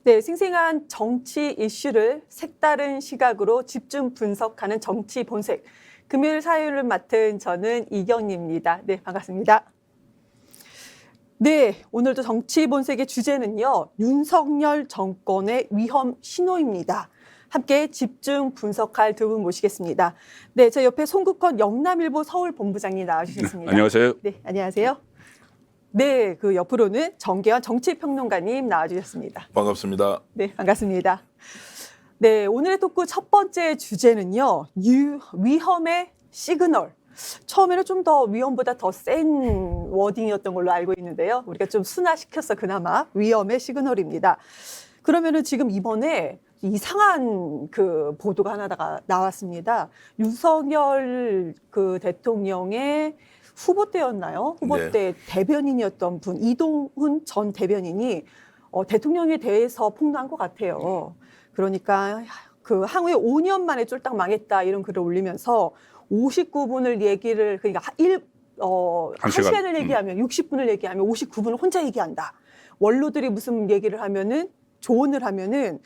네, 생생한 정치 이슈를 색다른 시각으로 집중 분석하는 정치 본색. 금요일 사회를 맡은 저는 이경리입니다. 네, 반갑습니다. 네, 오늘도 정치 본색의 주제는요, 윤석열 정권의 위험 신호입니다. 함께 집중 분석할 두 분 모시겠습니다. 네, 저 옆에 송국헌 영남일보 서울본부장님 나와주셨습니다. 안녕하세요. 네, 안녕하세요. 네, 그 옆으로는 정계환 정치평론가님 나와주셨습니다. 반갑습니다. 네, 반갑습니다. 네, 오늘의 토크 첫 번째 주제는요, 위험의 시그널. 처음에는 좀 더 위험보다 더 센 워딩이었던 걸로 알고 있는데요. 우리가 좀 순화시켜서 그나마 위험의 시그널입니다. 그러면은 지금 이번에 이상한 그 보도가 하나가 나왔습니다. 윤석열 그 대통령의 후보 때였나요? 후보 네. 때 대변인이었던 분, 이동훈 전 대변인이 대통령에 대해서 폭로한 것 같아요. 그러니까 그 향후에 5년 만에 쫄딱 망했다 이런 글을 올리면서 59분을 얘기를 그러니까 한 시간을 얘기하면 60분을 얘기하면 59분을 혼자 얘기한다. 원로들이 무슨 얘기를 하면은 조언을 하면은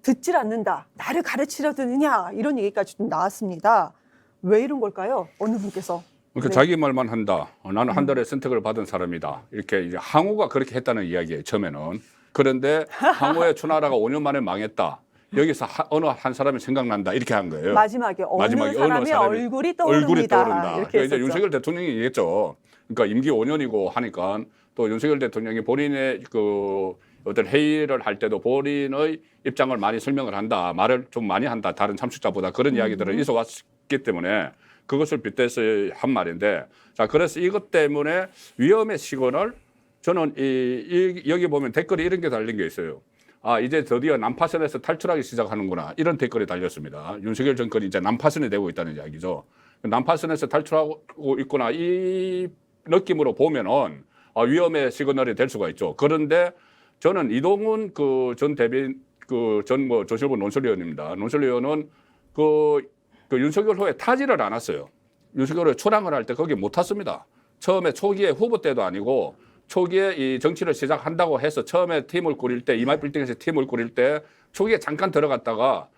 듣질 않는다. 나를 가르치려 드느냐 이런 얘기까지 좀 나왔습니다. 왜 이런 걸까요? 어느 분께서? 그러니까 네. 자기 말만 한다. 나는 한 달에 선택을 받은 사람이다. 이렇게 이제 항우가 그렇게 했다는 이야기예요. 처음에는. 그런데 항우의 추나라가 5년 만에 망했다. 여기서 어느 한 사람이 생각난다. 이렇게 한 거예요. 마지막에 어느 사람의 얼굴이 떠오릅니다. 얼굴이 떠오른다. 이렇게 그러니까 이제 했었죠. 윤석열 대통령이 얘기했죠. 그러니까 임기 5년이고 하니까 또 윤석열 대통령이 본인의 그 어떤 회의를 할 때도 본인의 입장을 많이 설명을 한다. 말을 좀 많이 한다. 다른 참석자보다 그런 이야기들을 있어 왔기 때문에 그것을 빗대서 한 말인데, 자, 그래서 이것 때문에 위험의 시그널, 저는 여기 보면 댓글이 이런 게 달린 게 있어요. 아, 이제 드디어 난파선에서 탈출하기 시작하는구나. 이런 댓글이 달렸습니다. 윤석열 정권이 이제 난파선이 되고 있다는 이야기죠. 난파선에서 탈출하고 있구나. 이 느낌으로 보면은 위험의 시그널이 될 수가 있죠. 그런데 저는 이동훈 그 전 대변인, 조실부 논설위원입니다. 논설위원은 그 윤석열 후에 타지를 않았어요. 윤석열 후에 초랑을 할 때 거기 못 탔습니다. 처음에 초기에 후보 때도 아니고 초기에 이 정치를 시작한다고 해서 처음에 팀을 꾸릴 때 이마이 빌딩에서 팀을 꾸릴 때 초기에 잠깐 들어갔다가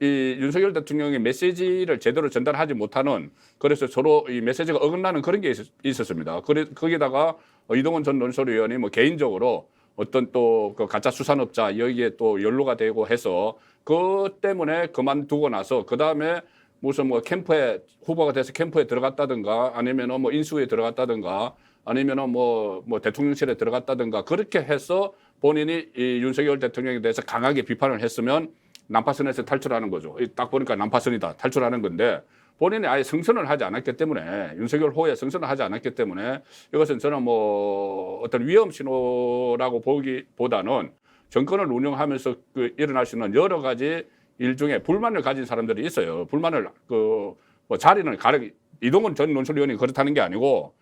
이 윤석열 대통령의 메시지를 제대로 전달하지 못하는, 그래서 서로 이 메시지가 어긋나는 그런 게 있었습니다. 거기다가 이동훈 전 논설위원이 뭐 개인적으로 어떤 또 그 가짜 수산업자 여기에 또 연루가 되고 해서 그 때문에 그만두고 나서 그 다음에 무슨 뭐 캠프에 후보가 돼서 캠프에 들어갔다든가 아니면은 뭐 인수위에 들어갔다든가 아니면은 뭐 대통령실에 들어갔다든가 그렇게 해서 본인이 이 윤석열 대통령에 대해서 강하게 비판을 했으면 난파선에서 탈출하는 거죠. 딱 보니까 난파선이다. 탈출하는 건데 본인이 아예 승선을 하지 않았기 때문에, 윤석열 후에 승선을 하지 않았기 때문에 이것은 저는 뭐 어떤 위험 신호라고 보기보다는 정권을 운영하면서 일어날 수 있는 여러 가지 일 중에 불만을 가진 사람들이 있어요. 불만을 뭐 자리는 이동훈 전 논설위원이 그렇다는 게 아니고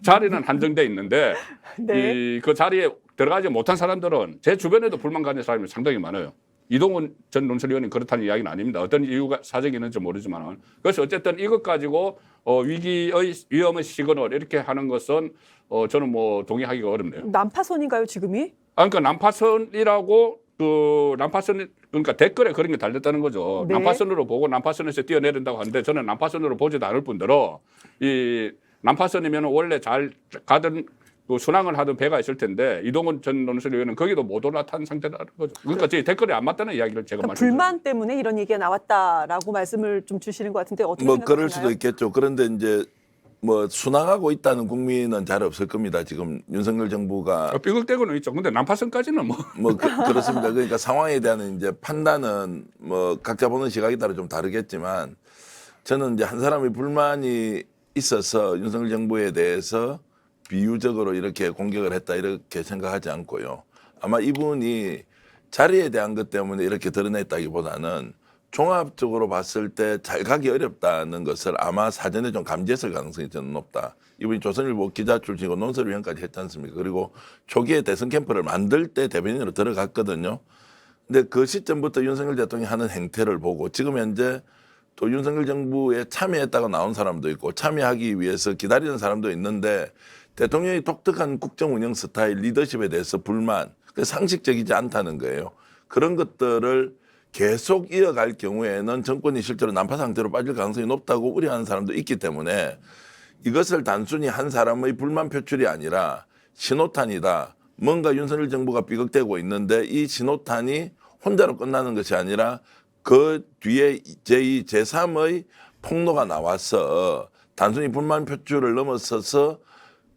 자리는 한정돼 있는데 네. 그 자리에 들어가지 못한 사람들은 제 주변에도 불만 가진 사람이 상당히 많아요. 이동훈 전 논설위원이 그렇다는 이야기는 아닙니다. 어떤 이유가 사정이 있는지 모르지만. 그래서 어쨌든 이것 가지고 위기의 위험의 시그널 이렇게 하는 것은 저는 뭐 동의하기가 어렵네요. 난파선인가요, 지금이? 그러니까 난파선이라고 그러니까 댓글에 그런 게 달렸다는 거죠. 네. 난파선으로 보고 난파선에서 뛰어내린다고 하는데 저는 난파선으로 보지도 않을 뿐더러 이 난파선이면 원래 잘 가던 그 순항을 하던 배가 있을 텐데 이동훈 전 논설위원은 거기도 못 올라탄 상태라는 거죠. 그러니까 제 댓글에 안 맞다는 이야기를 제가 그러니까 불만 때문에 이런 얘기가 나왔다라고 말씀을 좀 주시는 것 같은데 어떻게 뭐 생각하시나요? 그럴 수도 있겠죠. 그런데 이제 뭐 순항하고 있다는 국민은 잘 없을 겁니다. 지금 윤석열 정부가 삐걱대고는 있죠. 근데 난파선까지는 그렇습니다. 그러니까 상황에 대한 이제 판단은 뭐 각자 보는 시각에 따라 좀 다르겠지만 저는 이제 한 사람이 불만이 있어서 윤석열 정부에 대해서 비유적으로 이렇게 공격을 했다 이렇게 생각하지 않고요. 아마 이분이 자리에 대한 것 때문에 이렇게 드러냈다기보다는 종합적으로 봤을 때 잘 가기 어렵다는 것을 아마 사전에 좀 감지했을 가능성이 저는 높다. 이분이 조선일보 기자 출신이고 논설위원까지 했지 않습니까? 그리고 초기에 대선 캠프를 만들 때 대변인으로 들어갔거든요. 근데 그 시점부터 윤석열 대통령이 하는 행태를 보고 지금 현재 또 윤석열 정부에 참여했다가 나온 사람도 있고 참여하기 위해서 기다리는 사람도 있는데 대통령이 독특한 국정 운영 스타일 리더십에 대해서 불만, 그 상식적이지 않다는 거예요. 그런 것들을 계속 이어갈 경우에는 정권이 실제로 난파 상태로 빠질 가능성이 높다고 우려하는 사람도 있기 때문에 이것을 단순히 한 사람의 불만 표출이 아니라 신호탄이다. 뭔가 윤석열 정부가 삐걱대고 있는데 이 신호탄이 혼자로 끝나는 것이 아니라 그 뒤에 제2, 제3의 폭로가 나와서 단순히 불만 표출을 넘어서서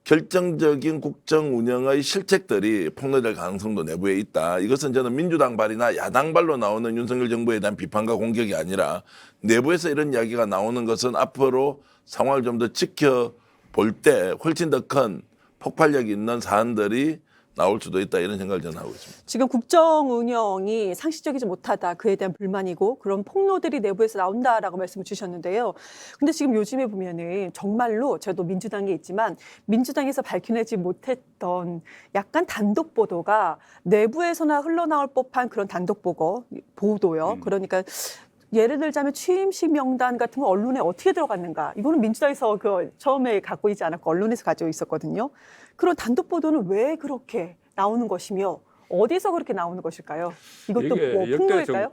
결정적인 국정 운영의 실책들이 폭로될 가능성도 내부에 있다. 이것은 저는 민주당발이나 야당발로 나오는 윤석열 정부에 대한 비판과 공격이 아니라 내부에서 이런 이야기가 나오는 것은 앞으로 상황을 좀 더 지켜볼 때 훨씬 더 큰 폭발력 있는 사안들이 나올 수도 있다 이런 생각을 저는 하고 있습니다. 지금 국정 운영이 상식적이지 못하다. 그에 대한 불만이고 그런 폭로들이 내부에서 나온다라고 말씀을 주셨는데요. 근데 지금 요즘에 보면은 정말로 저도 민주당에 있지만 민주당에서 밝혀내지 못했던 약간 단독 보도가 내부에서나 흘러나올 법한 그런 단독 보도요. 그러니까 예를 들자면 취임식 명단 같은 거 언론에 어떻게 들어갔는가. 이거는 민주당에서 그 처음에 갖고 있지 않았고 언론에서 가지고 있었거든요. 그런 단독 보도는 왜 그렇게 나오는 것이며 어디서 그렇게 나오는 것일까요? 이것도 이게 뭐 폭로일까요?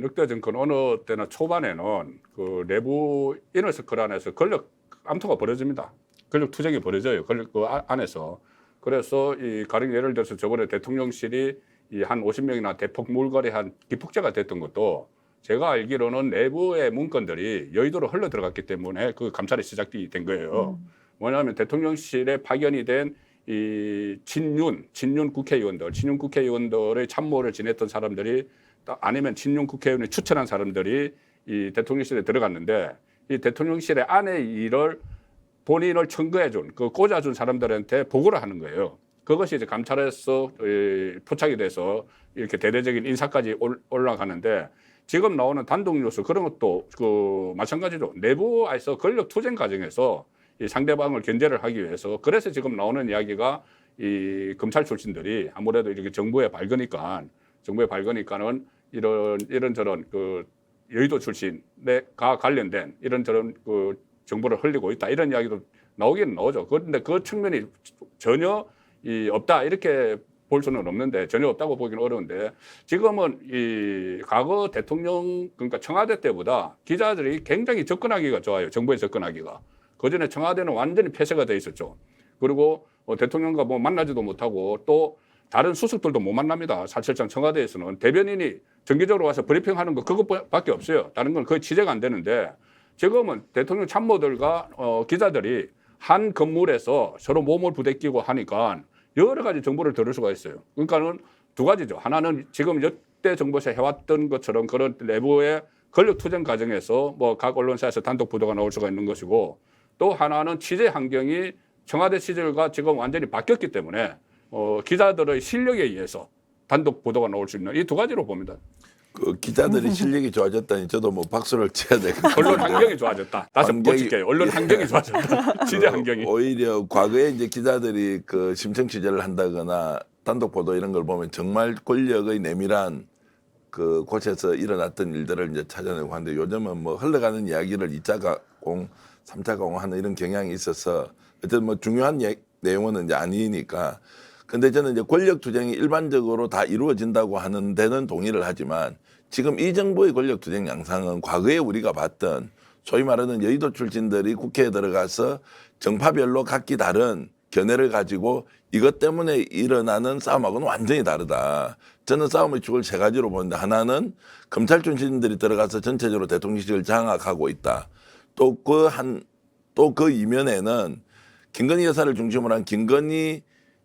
역대 정권 어느 때나 초반에는 그 내부 이너서클 안에서 권력 암투가 벌어집니다. 권력 투쟁이 벌어져요. 권력 그 안에서. 그래서 이 가령 예를 들어서 저번에 대통령실이 이 한 50명이나 대폭 물거래한 기폭제가 됐던 것도 제가 알기로는 내부의 문건들이 여의도로 흘러 들어갔기 때문에 그 감찰이 시작이 된 거예요. 뭐냐면 대통령실에 파견이 된 이 친윤 국회의원들의 참모를 지냈던 사람들이 아니면 친윤 국회의원이 추천한 사람들이 이 대통령실에 들어갔는데 이 대통령실의 안의 일을 본인을 청구해준 그 꽂아준 사람들한테 보고를 하는 거예요. 그것이 이제 감찰에서 포착이 돼서 이렇게 대대적인 인사까지 올라가는데 지금 나오는 단독 뉴스 그런 것도 그 마찬가지로 내부에서 권력 투쟁 과정에서 이 상대방을 견제를 하기 위해서 그래서 지금 나오는 이야기가 이 검찰 출신들이 아무래도 이렇게 정부에 밝으니까는 이런저런 그 여의도 출신과 관련된 이런저런 그 정보를 흘리고 있다 이런 이야기도 나오기는 나오죠. 그런데 그 측면이 전혀 없다 이렇게 볼 수는 없는데 전혀 없다고 보기는 어려운데 지금은 이 과거 대통령 그러니까 청와대 때보다 기자들이 굉장히 접근하기가 좋아요. 정부에 접근하기가. 그전에 청와대는 완전히 폐쇄가 돼 있었죠. 그리고 대통령과 뭐 만나지도 못하고 또 다른 수석들도 못 만납니다. 사실상 청와대에서는 대변인이 정기적으로 와서 브리핑하는 거 그것밖에 없어요. 다른 건 거의 취재가 안 되는데 지금은 대통령 참모들과 기자들이 한 건물에서 서로 몸을 부대끼고 하니까 여러 가지 정보를 들을 수가 있어요. 그러니까는 두 가지죠. 하나는 지금 역대 정부에서 해왔던 것처럼 그런 내부의 권력 투쟁 과정에서 뭐 각 언론사에서 단독 보도가 나올 수가 있는 것이고 또 하나는 취재 환경이 청와대 시절과 지금 완전히 바뀌었기 때문에 기자들의 실력에 의해서 단독 보도가 나올 수 있는 이 두 가지로 봅니다. 그 기자들이 실력이 좋아졌다니 저도 뭐 박수를 쳐야 되겠다. 언론 환경이 좋아졌다. 다시 환경이- 고칠게요. 언론 환경이 좋아졌다. 취재 환경이. 오히려 과거에 이제 기자들이 그 심층 취재를 한다거나 단독 보도 이런 걸 보면 정말 권력의 내밀한 그 곳에서 일어났던 일들을 이제 찾아내고 하는데 요즘은 뭐 흘러가는 이야기를 2차 가공, 3차 가공하는 이런 경향이 있어서 어쨌든 뭐 중요한 내용은 이제 아니니까. 근데 저는 이제 권력 투쟁이 일반적으로 다 이루어진다고 하는 데는 동의를 하지만 지금 이 정부의 권력 투쟁 양상은 과거에 우리가 봤던 소위 말하는 여의도 출신들이 국회에 들어가서 정파별로 각기 다른 견해를 가지고 이것 때문에 일어나는 싸움하고는 완전히 다르다. 저는 싸움의 축을 세 가지로 보는데 하나는 검찰 출신들이 들어가서 전체적으로 대통령실을 장악하고 있다. 또 그 이면에는 김건희 여사를 중심으로 한 김건희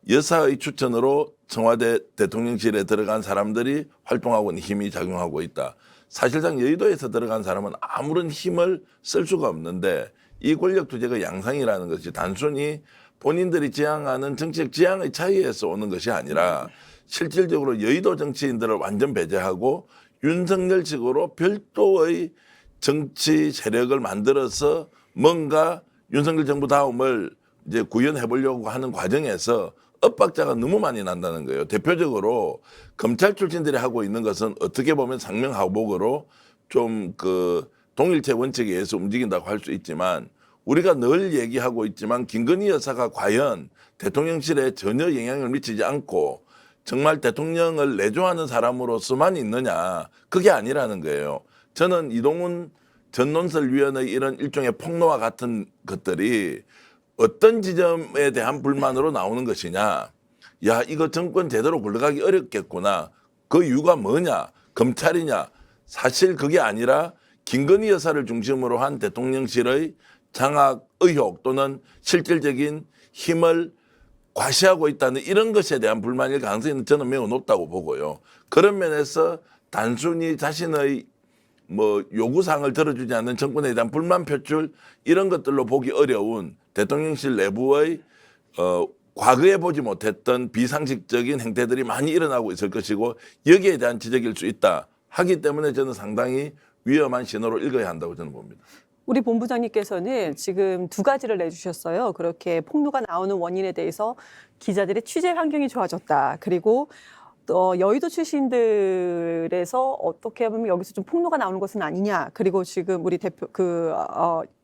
여사의 추천으로 청와대 대통령실에 들어간 사람들이 활동하고 있는 힘이 작용하고 있다. 사실상 여의도에서 들어간 사람은 아무런 힘을 쓸 수가 없는데 이 권력 투쟁의 양상이라는 것이 단순히 본인들이 지향하는 정치적 지향의 차이에서 오는 것이 아니라 실질적으로 여의도 정치인들을 완전 배제하고 윤석열식으로 별도의 정치 세력을 만들어서 뭔가 윤석열 정부 다음을 이제 구현해 보려고 하는 과정에서 엇박자가 너무 많이 난다는 거예요. 대표적으로 검찰 출신들이 하고 있는 것은 어떻게 보면 상명하복으로 좀 그 동일체 원칙에 의해서 움직인다고 할 수 있지만 우리가 늘 얘기하고 있지만 김건희 여사가 과연 대통령실에 전혀 영향을 미치지 않고 정말 대통령을 내조하는 사람으로서만 있느냐. 그게 아니라는 거예요. 저는 이동훈 전논설위원의 이런 일종의 폭로와 같은 것들이 어떤 지점에 대한 불만으로 나오는 것이냐. 야, 이거 정권 제대로 굴러가기 어렵겠구나. 그 이유가 뭐냐. 검찰이냐. 사실 그게 아니라 김건희 여사를 중심으로 한 대통령실의 장악 의혹 또는 실질적인 힘을 과시하고 있다는 이런 것에 대한 불만일 가능성이 저는 매우 높다고 보고요. 그런 면에서 단순히 자신의 뭐 요구사항을 들어주지 않는 정권에 대한 불만 표출 이런 것들로 보기 어려운 대통령실 내부의 과거에 보지 못했던 비상식적인 행태들이 많이 일어나고 있을 것이고 여기에 대한 지적일 수 있다 하기 때문에 저는 상당히 위험한 신호로 읽어야 한다고 저는 봅니다. 우리 본부장님께서는 지금 두 가지를 내주셨어요. 그렇게 폭로가 나오는 원인에 대해서 기자들의 취재 환경이 좋아졌다. 그리고 여의도 출신들에서 어떻게 보면 여기서 좀 폭로가 나오는 것은 아니냐. 그리고 지금 우리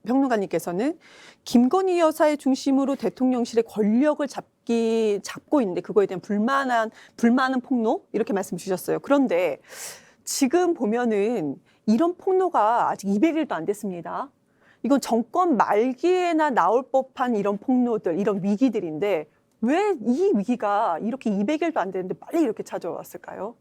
평론가님께서는 김건희 여사의 중심으로 대통령실의 권력을 잡고 있는데 그거에 대한 불만은 폭로 이렇게 말씀 주셨어요. 그런데 지금 보면은 이런 폭로가 아직 200일도 안 됐습니다. 이건 정권 말기에나 나올 법한 이런 폭로들, 이런 위기들인데 왜 이 위기가 이렇게 200일도 안 됐는데 빨리 이렇게 찾아왔을까요?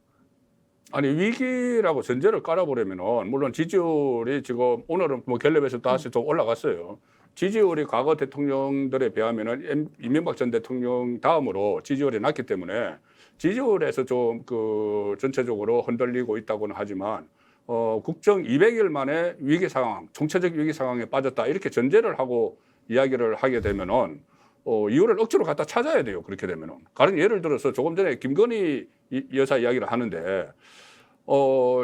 아니 위기라고 전제를 깔아보려면은 물론 지지율이 지금 오늘은 뭐 갤럽에서 다시 좀 올라갔어요. 지지율이 과거 대통령들에 비하면은 이명박 전 대통령 다음으로 지지율이 낮기 때문에 지지율에서 좀 그 전체적으로 흔들리고 있다고는 하지만 국정 200일 만에 위기 상황, 총체적 위기 상황에 빠졌다 이렇게 전제를 하고 이야기를 하게 되면은 이유를 억지로 갖다 찾아야 돼요. 그렇게 되면은. 다른 예를 들어서 조금 전에 김건희 여사 이야기를 하는데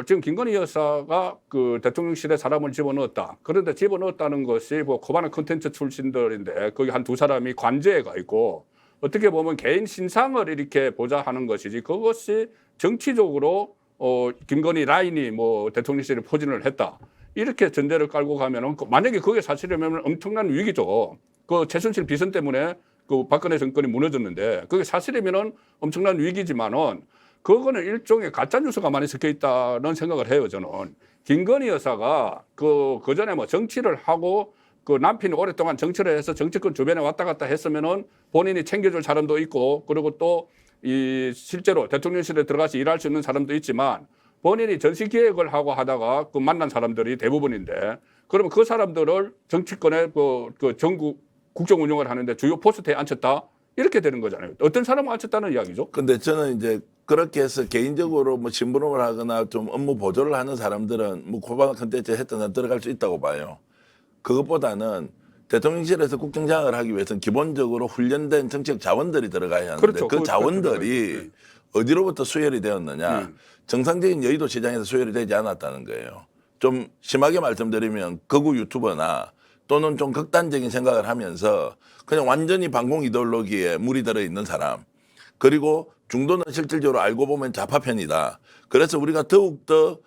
지금 김건희 여사가 그 대통령실에 사람을 집어넣었다. 그런데 집어넣었다는 것이 뭐 코바나 컨텐츠 출신들인데 거기 한 두 사람이 관제에 가 있고 어떻게 보면 개인 신상을 이렇게 보자 하는 것이지 그것이 정치적으로 김건희 라인이 뭐 대통령실에 포진을 했다. 이렇게 전제를 깔고 가면은 만약에 그게 사실이면 엄청난 위기죠. 그 최순실 비선 때문에 그 박근혜 정권이 무너졌는데 그게 사실이면은 엄청난 위기지만은 그거는 일종의 가짜 뉴스가 많이 섞여 있다는 생각을 해요. 저는 김건희 여사가 그 전에 뭐 정치를 하고 그 남편이 오랫동안 정치를 해서 정치권 주변에 왔다 갔다 했으면은 본인이 챙겨줄 사람도 있고 그리고 또 이 실제로 대통령실에 들어가서 일할 수 있는 사람도 있지만 본인이 전시 기획을 하고 하다가 그 만난 사람들이 대부분인데 그러면 그 사람들을 정치권에 그 전국 국정 운영을 하는데 주요 포스트에 앉혔다 이렇게 되는 거잖아요. 어떤 사람을 앉혔다는 이야기죠. 근데 저는 이제 그렇게 해서 개인적으로 뭐 심부름을 하거나 좀 업무 보조를 하는 사람들은 뭐 코바나 컨텐츠 했던 한 들어갈 수 있다고 봐요. 그것보다는 대통령실에서 국정장악을 하기 위해서는 기본적으로 훈련된 정치적 자원들이 들어가야 하는데 그렇죠. 그 자원들이 어디로부터 수혈이 되었느냐. 정상적인 여의도 시장에서 수혈이 되지 않았다는 거예요. 좀 심하게 말씀드리면 극우 유튜버나 또는 좀 극단적인 생각을 하면서 그냥 완전히 반공 이데올로기에 물이 들어있는 사람 그리고 중도는 실질적으로 알고 보면 좌파 편이다. 그래서 우리가 더욱더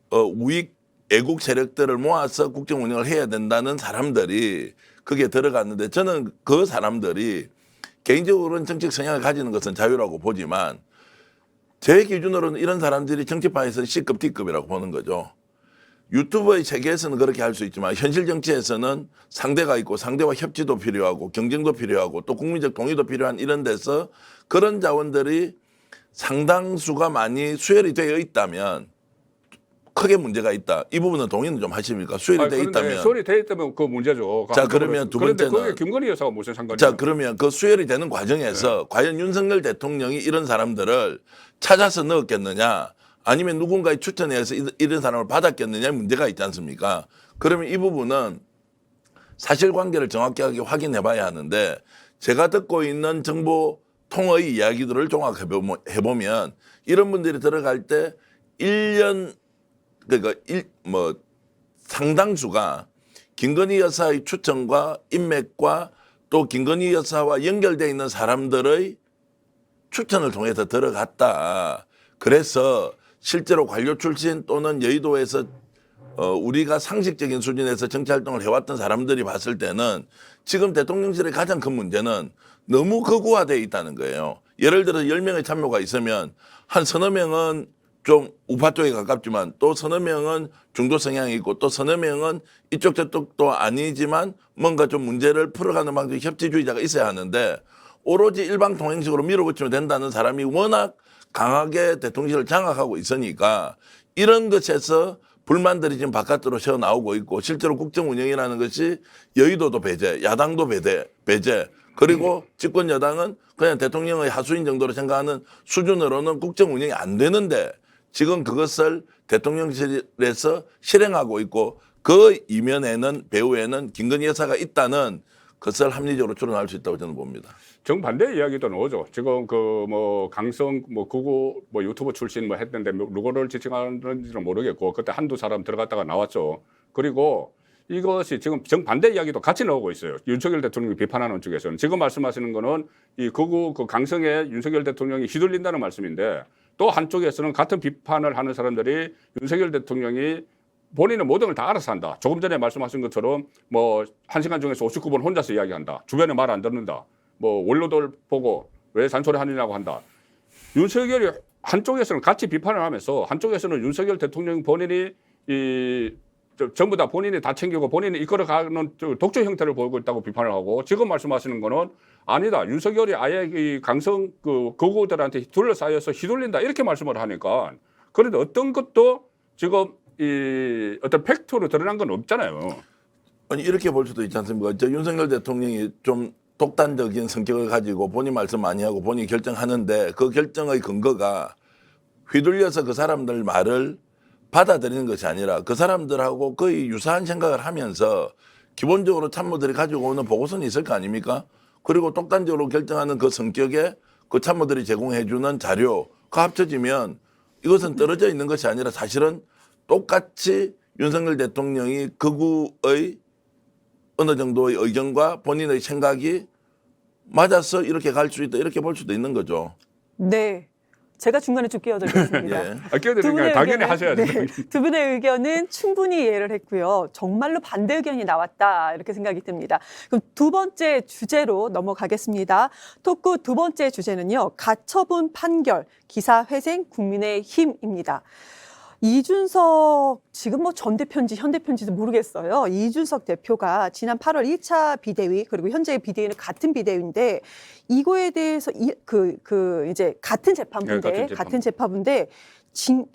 우익 애국 세력들을 모아서 국정 운영을 해야 된다는 사람들이 거기에 들어갔는데 저는 그 사람들이 개인적으로는 정치적 성향을 가지는 것은 자유라고 보지만 제 기준으로는 이런 사람들이 정치판에서는 C급, D급이라고 보는 거죠. 유튜브의 세계에서는 그렇게 할 수 있지만 현실 정치에서는 상대가 있고 상대와 협치도 필요하고 경쟁도 필요하고 또 국민적 동의도 필요한 이런 데서 그런 자원들이 상당수가 많이 수혈이 되어 있다면 크게 문제가 있다. 이 부분은 동의는 좀 하십니까? 수혈이 되어 있다면. 수혈이 되어 있다면 그 문제죠. 자, 그러면 두 번째는. 그런데 그게 김건희 여사가 무슨 상관이냐. 자, 그러면 그 수혈이 되는 과정에서 과연 윤석열 대통령이 이런 사람들을 찾아서 넣었겠느냐 아니면 누군가의 추천에 의해서 이런 사람을 받았겠느냐의 문제가 있지 않습니까? 그러면 이 부분은 사실관계를 정확하게 확인해 봐야 하는데 제가 듣고 있는 정보 통의 이야기들을 종합해보면 이런 분들이 들어갈 때 1년 그러니까 상당수가 김건희 여사의 추천과 인맥과 또 김건희 여사와 연결되어 있는 사람들의 추천을 통해서 들어갔다. 그래서 실제로 관료 출신 또는 여의도에서 우리가 상식적인 수준에서 정치활동을 해왔던 사람들이 봤을 때는 지금 대통령실의 가장 큰 문제는 너무 극우화되어 있다는 거예요. 예를 들어서 10명의 참모가 있으면 한 서너 명은 좀 우파 쪽에 가깝지만 또 서너 명은 중도 성향이 있고 또 서너 명은 이쪽 저쪽도 아니지만 뭔가 좀 문제를 풀어가는 방식의 협치주의자가 있어야 하는데 오로지 일방통행식으로 밀어붙이면 된다는 사람이 워낙 강하게 대통령실을 장악하고 있으니까 이런 것에서 불만들이 지금 바깥으로 새어 나오고 있고 실제로 국정 운영이라는 것이 여의도도 배제, 야당도 배제, 그리고 집권 여당은 그냥 대통령의 하수인 정도로 생각하는 수준으로는 국정 운영이 안 되는데 지금 그것을 대통령실에서 실행하고 있고 그 이면에는 배후에는 김건희 여사가 있다는 것을 합리적으로 추론할 수 있다고 저는 봅니다. 정반대 이야기도 나오죠. 지금 그 뭐 강성 뭐 구구 뭐 유튜브 출신 뭐 했는데 누구를 지칭하는지는 모르겠고 그때 한두 사람 들어갔다가 나왔죠. 그리고 이것이 지금 정반대 이야기도 같이 나오고 있어요. 윤석열 대통령이 비판하는 쪽에서는 지금 말씀하시는 거는 이 극우 그 강성에 윤석열 대통령이 휘둘린다는 말씀인데 또 한쪽에서는 같은 비판을 하는 사람들이 윤석열 대통령이 본인은 모든 걸 다 알아서 한다. 조금 전에 말씀하신 것처럼 뭐 1시간 중에서 59분 혼자서 이야기한다. 주변에 말 안 듣는다. 뭐 원로들 보고 왜 잔소리 하느냐고 한다. 윤석열이 한쪽에서는 같이 비판을 하면서 한쪽에서는 윤석열 대통령 본인이 전부 다 본인이 다 챙기고 본인이 이끌어가는 독재 형태를 보이고 있다고 비판을 하고 지금 말씀하시는 거는 아니다. 윤석열이 아예 이 강성 극우들한테 둘러싸여서 휘둘린다. 이렇게 말씀을 하니까 그런데 어떤 것도 지금 이 어떤 팩트로 드러난 건 없잖아요. 아니 이렇게 볼 수도 있지 않습니까? 윤석열 대통령이 좀 독단적인 성격을 가지고 본인 말씀 많이 하고 본인이 결정하는데 그 결정의 근거가 휘둘려서 그 사람들 말을 받아들이는 것이 아니라 그 사람들하고 거의 유사한 생각을 하면서 기본적으로 참모들이 가지고 오는 보고서는 있을 거 아닙니까? 그리고 독단적으로 결정하는 그 성격에 그 참모들이 제공해주는 자료가 합쳐지면 이것은 떨어져 있는 것이 아니라 사실은 똑같이 윤석열 대통령이 극우의 어느 정도의 의견과 본인의 생각이 맞아서 이렇게 갈 수 있다 이렇게 볼 수도 있는 거죠. 네. 제가 중간에 좀 끼어들겠습니다. 예. 끼어드는 게 당연히 하셔야 돼요. 두 분의 의견은 충분히 이해를 했고요. 정말로 반대 의견이 나왔다 이렇게 생각이 듭니다. 그럼 두 번째 주제로 넘어가겠습니다. 토크 두 번째 주제는요. 가처분 판결, 기사회생 국민의힘입니다. 이준석 지금 뭐 전 대표인지 현 대표인지도 모르겠어요. 이준석 대표가 지난 8월 1차 비대위 그리고 현재의 비대위는 같은 비대위인데 이거에 대해서 이제 같은 재판부인데 네, 같은 재판부인데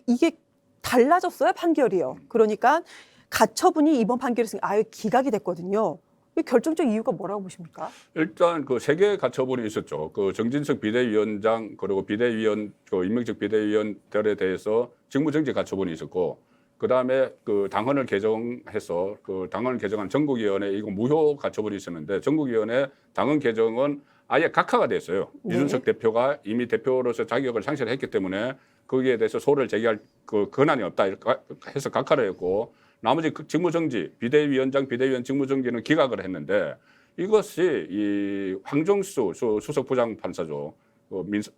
이게 달라졌어요 판결이요. 그러니까 가처분이 이번 판결에서 아예 기각이 됐거든요. 이 결정적 이유가 뭐라고 보십니까? 일단 그 세 개의 가처분이 있었죠. 그 정진석 비대위원장 그리고 비대위원 그 임명직 비대위원들에 대해서 직무정지 가처분이 있었고 그 다음에 그 당헌을 개정해서 그 당헌을 개정한 전국위원회 이거 무효 가처분이 있었는데 전국위원회 당헌 개정은 아예 각하가 됐어요. 네. 이준석 대표가 이미 대표로서 자격을 상실했기 때문에 거기에 대해서 소를 제기할 그 권한이 없다 이렇게 해서 각하를 했고 나머지 직무정지 비대위원장 비대위원 직무정지는 기각을 했는데 이것이 이 황정수 수석 부장판사죠.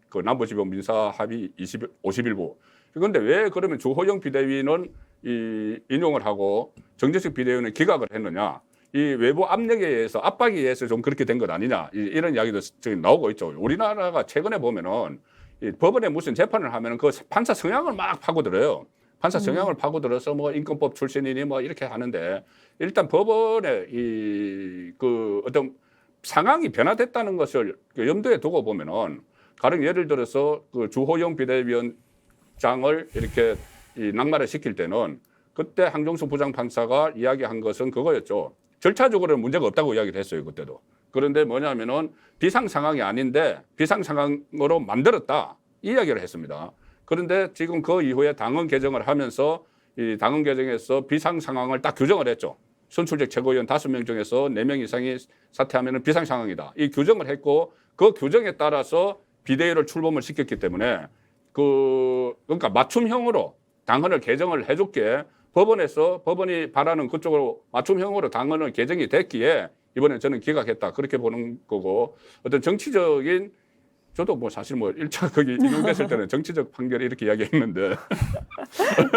그 남부지법 민사합의 51부. 그런데 왜 그러면 주호영 비대위는 인용을 하고 정재식 비대위는 기각을 했느냐? 이 외부 압력에 의해서 압박에 의해서 좀 그렇게 된 것 아니냐? 이런 이야기도 지금 나오고 있죠. 우리나라가 최근에 보면은 이 법원에 무슨 재판을 하면은 그 판사 성향을 막 파고들어요. 판사 성향을 파고들어서 뭐 인권법 출신이니 뭐 이렇게 하는데 일단 법원의 그 어떤 상황이 변화됐다는 것을 염두에 두고 보면은 가령 예를 들어서 그 주호영 비대위원장을 이렇게 낙마를 시킬 때는 그때 황정수 부장판사가 이야기한 것은 그거였죠. 절차적으로는 문제가 없다고 이야기를 했어요 그때도. 그런데 뭐냐면은 비상 상황이 아닌데 비상 상황으로 만들었다 이 이야기를 했습니다. 그런데 지금 그 이후에 당헌 개정을 하면서 이 당헌 개정에서 비상 상황을 딱 규정을 했죠. 선출직 최고위원 5명 중에서 4명 이상이 사퇴하면 비상 상황이다. 이 규정을 했고 그 규정에 따라서 비대위를 출범을 시켰기 때문에 그러니까 맞춤형으로 당헌을 개정을 해줬기에 법원이 바라는 그쪽으로 맞춤형으로 당헌을 개정이 됐기에 이번에 저는 기각했다 그렇게 보는 거고 어떤 정치적인 저도 뭐 사실 뭐 1차 거기 임용됐을 때는 정치적 판결 이렇게 이야기했는데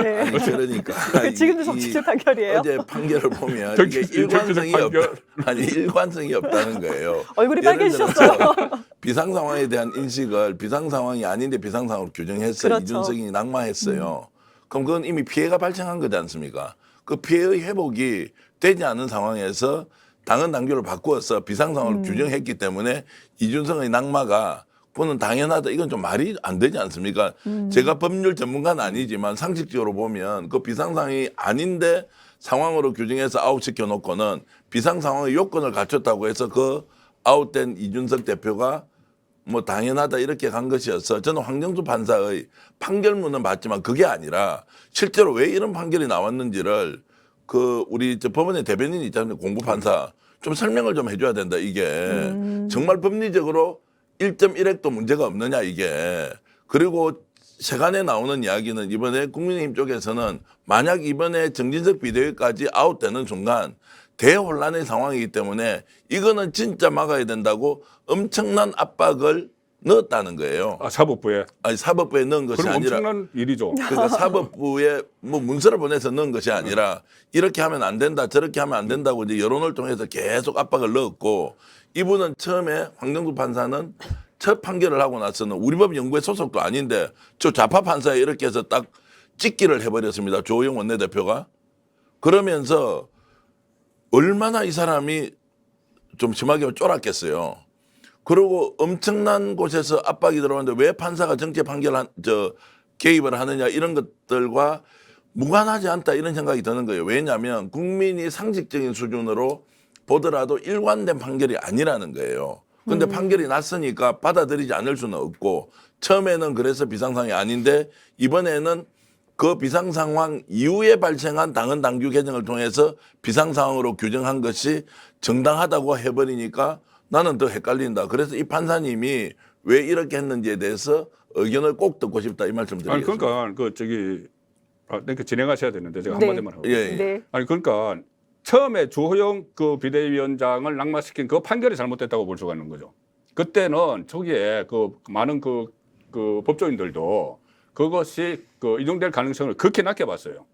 네. 아니, 그러니까 지금도 이- 정치적 판결이에요. 어제 판결을 보면 이게 정치적 일관성이 판결. 일관성이 없다는 거예요. 얼굴이 예를 빨개지셨어요. 들어서 비상 상황에 대한 인식을 비상 상황이 아닌데 비상 상황으로 규정해서 그렇죠. 이준석이 낙마했어요. 그럼 그건 이미 피해가 발생한 거지 않습니까? 그 피해의 회복이 되지 않은 상황에서 당헌 당규를 바꾸어서 비상 상황을 규정했기 때문에 이준석의 낙마가 그거는 당연하다. 이건 좀 말이 안 되지 않습니까? 제가 법률 전문가는 아니지만 상식적으로 보면 그 비상 상황이 아닌데 상황으로 규정해서 아웃시켜 놓고는 비상 상황의 요건을 갖췄다고 해서 그 아웃된 이준석 대표가 뭐 당연하다 이렇게 간 것이어서 저는 황정수 판사의 판결문은 봤지만 그게 아니라 실제로 왜 이런 판결이 나왔는지를 그 우리 저 법원의 대변인 있잖아요. 공부 판사 좀 설명을 좀 해줘야 된다. 이게 정말 법리적으로 1.1핵도 문제가 없느냐 이게. 그리고 세간에 나오는 이야기는 이번에 국민의힘 쪽에서는 만약 이번에 정진석 비대위까지 아웃되는 순간 대혼란의 상황이기 때문에 이거는 진짜 막아야 된다고 엄청난 압박을 넣었다는 거예요. 아, 사법부에 아니 사법부에 넣은 것이 그럼 아니라 엄청난 일이죠. 그러니까 사법부에 뭐 문서를 보내서 넣은 것이 아니라 이렇게 하면 안 된다 저렇게 하면 안 된다고 이제 여론을 통해서 계속 압박을 넣었고 이분은 처음에 황정수 판사는 첫 판결을 하고 나서는 우리법 연구회 소속도 아닌데 저 좌파 판사에 이렇게 해서 딱 찍기를 해버렸습니다. 조호영 원내대표가. 그러면서 얼마나 이 사람이 좀 심하게 쫄았겠어요. 그리고 엄청난 곳에서 압박이 들어오는데 왜 판사가 정치 판결 개입을 하느냐 이런 것들과 무관하지 않다 이런 생각이 드는 거예요. 왜냐하면 국민이 상식적인 수준으로 보더라도 일관된 판결이 아니라는 거예요. 근데 판결이 났으니까 받아들이지 않을 수는 없고 처음에는 그래서 비상상황이 아닌데 이번에는 그 비상상황 이후에 발생한 당헌 당규 개정을 통해서 비상상황으로 규정한 것이 정당하다고 해버리니까 나는 더 헷갈린다. 그래서 이 판사님이 왜 이렇게 했는지에 대해서 의견을 꼭 듣고 싶다 이 말씀 아니 드리겠습니다. 그러니까 그 저기 그러니까 진행하셔야 되는데 제가 네. 한마디만 하고. 예. 네. 아니 그러니까 처음에 주호영 그 비대위원장을 낙마시킨 그 판결이 잘못됐다고 볼 수가 있는 거죠. 그때는 초기에 그 많은 그 법조인들도 그것이 그 인용될 가능성을 극히 낮게 봤어요.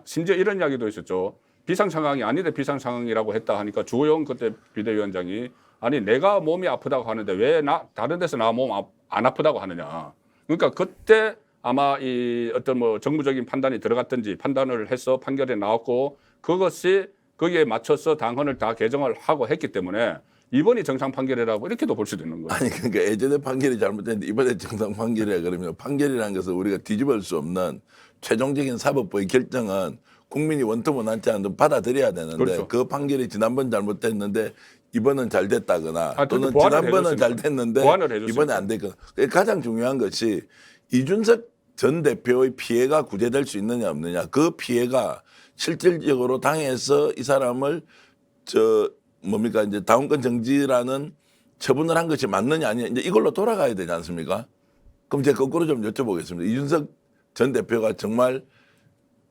심지어 이런 이야기도 있었죠. 비상 상황이 아닌데 비상 상황이라고 했다 하니까 주호영 그때 비대위원장이 아니 내가 몸이 아프다고 하는데 왜 다른 데서 나 몸 안 아프다고 하느냐. 그러니까 그때 아마 이 어떤 뭐 정무적인 판단이 들어갔든지 판단을 해서 판결이 나왔고 그것이 거기에 맞춰서 당헌을 다 개정을 하고 했기 때문에 이번이 정상 판결이라고 이렇게도 볼 수도 있는 거예요. 아니 그러니까 예전에 판결이 잘못됐는데 이번에 정상 판결이라 그러면 판결이라는 것은 우리가 뒤집을 수 없는 최종적인 사법부의 결정은 국민이 원통 원한치 않든 받아들여야 되는데 그렇죠. 그 판결이 지난번 잘못됐는데 이번은 잘 됐다거나 아, 또는 보완을 지난번은 잘 해줬으니까. 됐는데 보완을 해줬으니까. 이번에 안 됐거나 가장 중요한 것이 이준석 전 대표의 피해가 구제될 수 있느냐 없느냐 그 피해가 실질적으로 당해서 이 사람을 뭡니까 이제 당원권 정지라는 처분을 한 것이 맞느냐 아니냐 이제 이걸로 돌아가야 되지 않습니까? 그럼 제가 거꾸로 좀 여쭤보겠습니다. 이준석 전 대표가 정말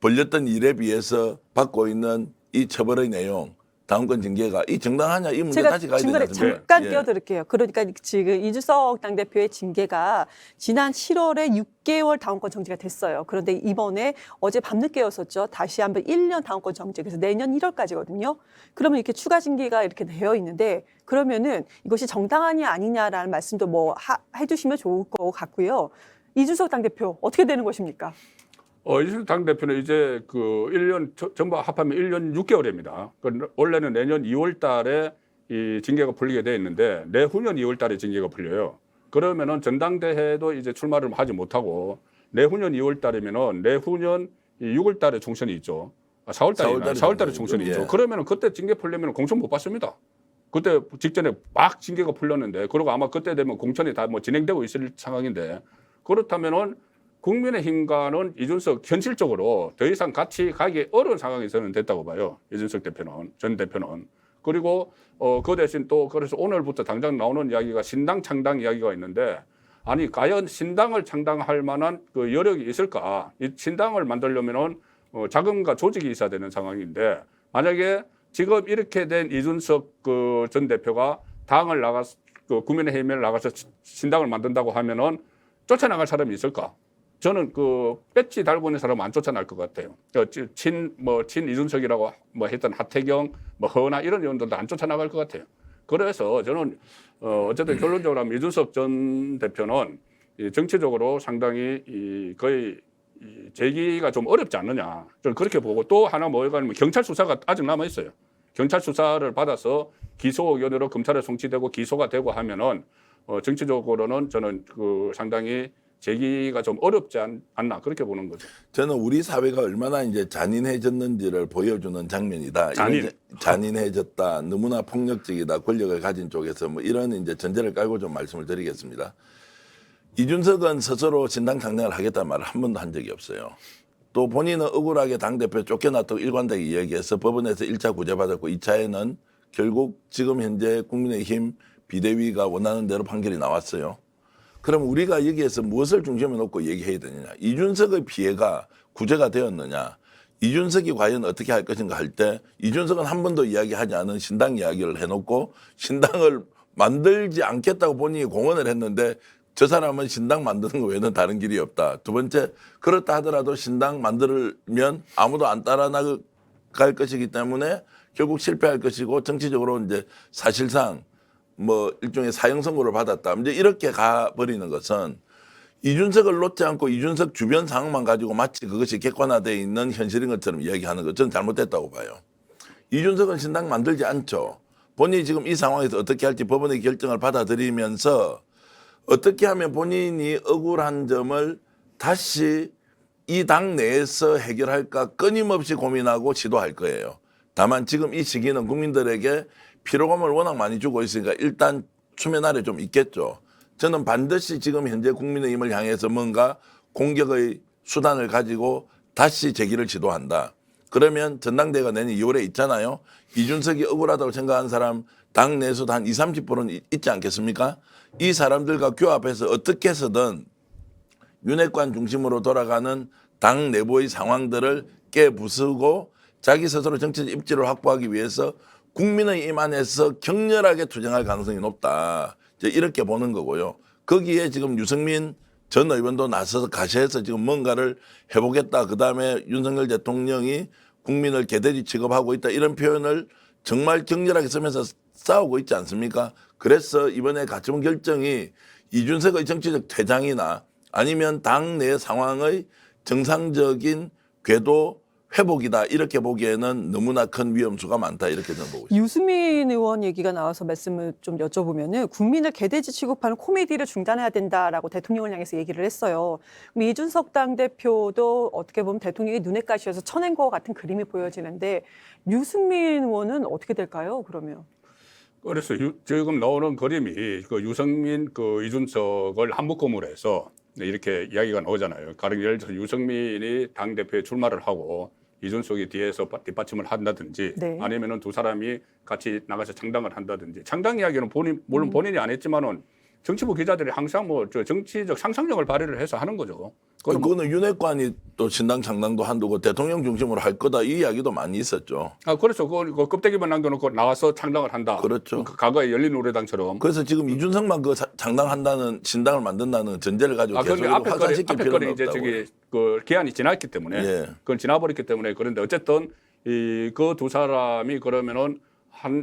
벌렸던 일에 비해서 받고 있는 이 처벌의 내용, 당원권 징계가 이 정당하냐 이 문제 제가 다시 가야 되지 중간에 않습니까? 잠깐 예. 띄워드릴게요. 그러니까 지금 이준석 당대표의 징계가 지난 7월에 6개월 당원권 정지가 됐어요. 그런데 이번에 어제 밤늦게였었죠. 다시 한번 1년 당원권 정지. 그래서 내년 1월까지거든요. 그러면 이렇게 추가 징계가 이렇게 되어 있는데 그러면은 이것이 정당하냐 아니냐라는 말씀도 뭐 해주시면 좋을 것 같고요. 이준석 당대표 어떻게 되는 것입니까? 이준석 당대표는 이제 그 1년 전부 합하면 1년 6개월입니다. 원래는 내년 2월 달에 이 징계가 풀리게 돼 있는데 내후년 2월 달에 징계가 풀려요. 그러면은 전당대회도 이제 출마를 하지 못하고 내후년 2월 달이면은 내후년 6월 달에 총선이 있죠. 4월 달에 4월 달에 총선이 예. 있죠. 그러면은 그때 징계 풀려면 공천 못 받습니다. 그때 직전에 막 징계가 풀렸는데 그리고 아마 그때 되면 공천이 다 뭐 진행되고 있을 상황인데 그렇다면은 국민의힘과는 이준석 현실적으로 더 이상 같이 가기 어려운 상황이 저는 됐다고 봐요. 이준석 대표는 전 대표는. 그리고 그 대신 또 그래서 오늘부터 당장 나오는 이야기가 신당 창당 이야기가 있는데 아니 과연 신당을 창당할 만한 그 여력이 있을까? 이 신당을 만들려면은 자금과 조직이 있어야 되는 상황인데 만약에 지금 이렇게 된 이준석 그 전 대표가 당을 그 국민의힘에 나가서 신당을 만든다고 하면은 쫓아나갈 사람이 있을까? 저는 그 배지 달고 있는 사람은 안 쫓아날 것 같아요. 친 이준석이라고 뭐 했던 하태경, 뭐 허나 이런 의원들도 안 쫓아나갈 것 같아요. 그래서 저는 어쨌든 결론적으로 하면 이준석 전 대표는 이 정치적으로 상당히 거의 재기가 좀 어렵지 않느냐. 저는 그렇게 보고 또 하나 뭐가 아니면 경찰 수사가 아직 남아 있어요. 경찰 수사를 받아서 기소 의견으로 검찰에 송치되고 기소가 되고 하면은 정치적으로는 저는 그 상당히 재기가 좀 어렵지 않나 그렇게 보는 거죠. 저는 우리 사회가 얼마나 이제 잔인해졌는지를 보여주는 장면이다. 잔인해졌다. 너무나 폭력적이다. 권력을 가진 쪽에서 뭐 이런 이제 전제를 깔고 좀 말씀을 드리겠습니다. 이준석은 스스로 신당 창당을 하겠다는 말을 한 번도 한 적이 없어요. 또 본인은 억울하게 당대표 쫓겨났다고 일관되게 이야기해서 법원에서 1차 구제받았고 2차에는 결국 지금 현재 국민의힘 비대위가 원하는 대로 판결이 나왔어요. 그럼 우리가 여기에서 무엇을 중심에 놓고 얘기해야 되느냐. 이준석의 피해가 구제가 되었느냐. 이준석이 과연 어떻게 할 것인가 할 때 이준석은 한 번도 이야기하지 않은 신당 이야기를 해놓고 신당을 만들지 않겠다고 본인이 공언을 했는데 저 사람은 신당 만드는 거 외에는 다른 길이 없다. 두 번째, 그렇다 하더라도 신당 만들면 아무도 안 따라 나갈 것이기 때문에 결국 실패할 것이고 정치적으로 이제 사실상 뭐 일종의 사형 선고를 받았다. 이제 이렇게 가버리는 것은 이준석을 놓지 않고 이준석 주변 상황만 가지고 마치 그것이 객관화되어 있는 현실인 것처럼 이야기하는 것 저는 잘못됐다고 봐요. 이준석은 신당 만들지 않죠. 본인이 지금 이 상황에서 어떻게 할지 법원의 결정을 받아들이면서 어떻게 하면 본인이 억울한 점을 다시 이 당 내에서 해결할까 끊임없이 고민하고 시도할 거예요. 다만 지금 이 시기는 국민들에게 피로감을 워낙 많이 주고 있으니까 일단 수면 아래 좀 있겠죠. 저는 반드시 지금 현재 국민의힘을 향해서 뭔가 공격의 수단을 가지고 다시 재기를 시도한다. 그러면 전당대회가 내년 2월에 있잖아요. 이준석이 억울하다고 생각하는 사람 당 내에서도 한 20, 30%는 있지 않겠습니까? 이 사람들과 규합해서 어떻게 해서든 윤핵관 중심으로 돌아가는 당 내부의 상황들을 깨부수고 자기 스스로 정치적 입지를 확보하기 위해서 국민의힘 안에서 격렬하게 투쟁할 가능성이 높다. 이렇게 보는 거고요. 거기에 지금 유승민 전 의원도 나서서 가시해서 지금 뭔가를 해보겠다. 그다음에 윤석열 대통령이 국민을 개돼지 취급하고 있다. 이런 표현을 정말 격렬하게 쓰면서 싸우고 있지 않습니까? 그래서 이번에 가처분 결정이 이준석의 정치적 퇴장이나 아니면 당내 상황의 정상적인 궤도 회복이다. 이렇게 보기에는 너무나 큰 위험수가 많다. 이렇게 저는 보고 있습니다. 유승민 의원 얘기가 나와서 말씀을 좀 여쭤보면은 국민을 개돼지 취급하는 코미디를 중단해야 된다라고 대통령을 향해서 얘기를 했어요. 그럼 이준석 당대표도 어떻게 보면 대통령이 눈에 가시여서 쳐낸 것 같은 그림이 보여지는데 유승민 의원은 어떻게 될까요? 그러면? 그래서 지금 나오는 그림이 그 유승민 그 이준석을 한묶음으로 해서 이렇게 이야기가 나오잖아요. 가령 예를 들어서 유승민이 당대표에 출마를 하고 이준석이 뒤에서 뒷받침을 한다든지 네. 아니면은 두 사람이 같이 나가서 창당을 한다든지 창당 이야기는 물론 본인이 안 했지만은 정치부 기자들이 항상 뭐 저 정치적 상상력을 발휘를 해서 하는 거죠. 그거는 윤핵관이 또 신당 창당도 한두고 대통령 중심으로 할 거다 이 이야기도 많이 있었죠. 그렇죠. 그 껍데기만 남겨놓고 나와서 창당을 한다. 그렇죠. 과거에 열린우리당처럼. 그래서 지금 이준석만 그 창당한다는 신당을 만든다는 전제를 가지고 계속 확산시킬 필요는 이제 없다고. 저기 그 기한이 지났기 때문에 예. 그건 지나버렸기 때문에 그런데 어쨌든 이 그 두 사람이 그러면은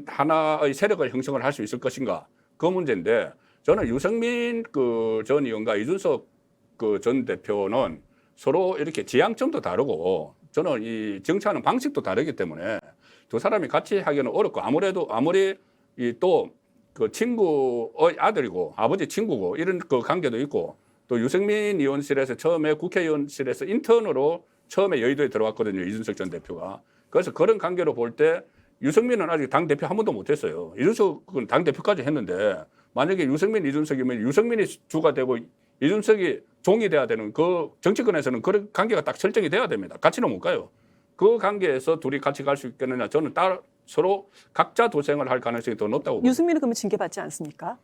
하나의 세력을 형성을 할 수 있을 것인가 그 문제인데 저는 유승민 그 전 의원과 이준석 그 전 대표는 서로 이렇게 지향점도 다르고 저는 이 정치하는 방식도 다르기 때문에 두 사람이 같이 하기는 어렵고 아무리 이 또 그 친구의 아들이고 아버지 친구고 이런 그 관계도 있고 또 유승민 의원실에서 처음에 국회의원실에서 인턴으로 처음에 여의도에 들어왔거든요. 이준석 전 대표가. 그래서 그런 관계로 볼 때 유승민은 아직 당대표 한 번도 못했어요. 이준석은 당대표까지 했는데 만약에 유승민, 이준석이면 유승민이 주가 되고 이준석이 종이 돼야 되는 그 정치권에서는 그런 관계가 딱 설정이 돼야 됩니다. 같이는 못 가요. 그 관계에서 둘이 같이 갈 수 있겠느냐. 저는 서로 각자 도생을 할 가능성이 더 높다고 봅니다. 유승민은 그러면 징계받지 않습니까?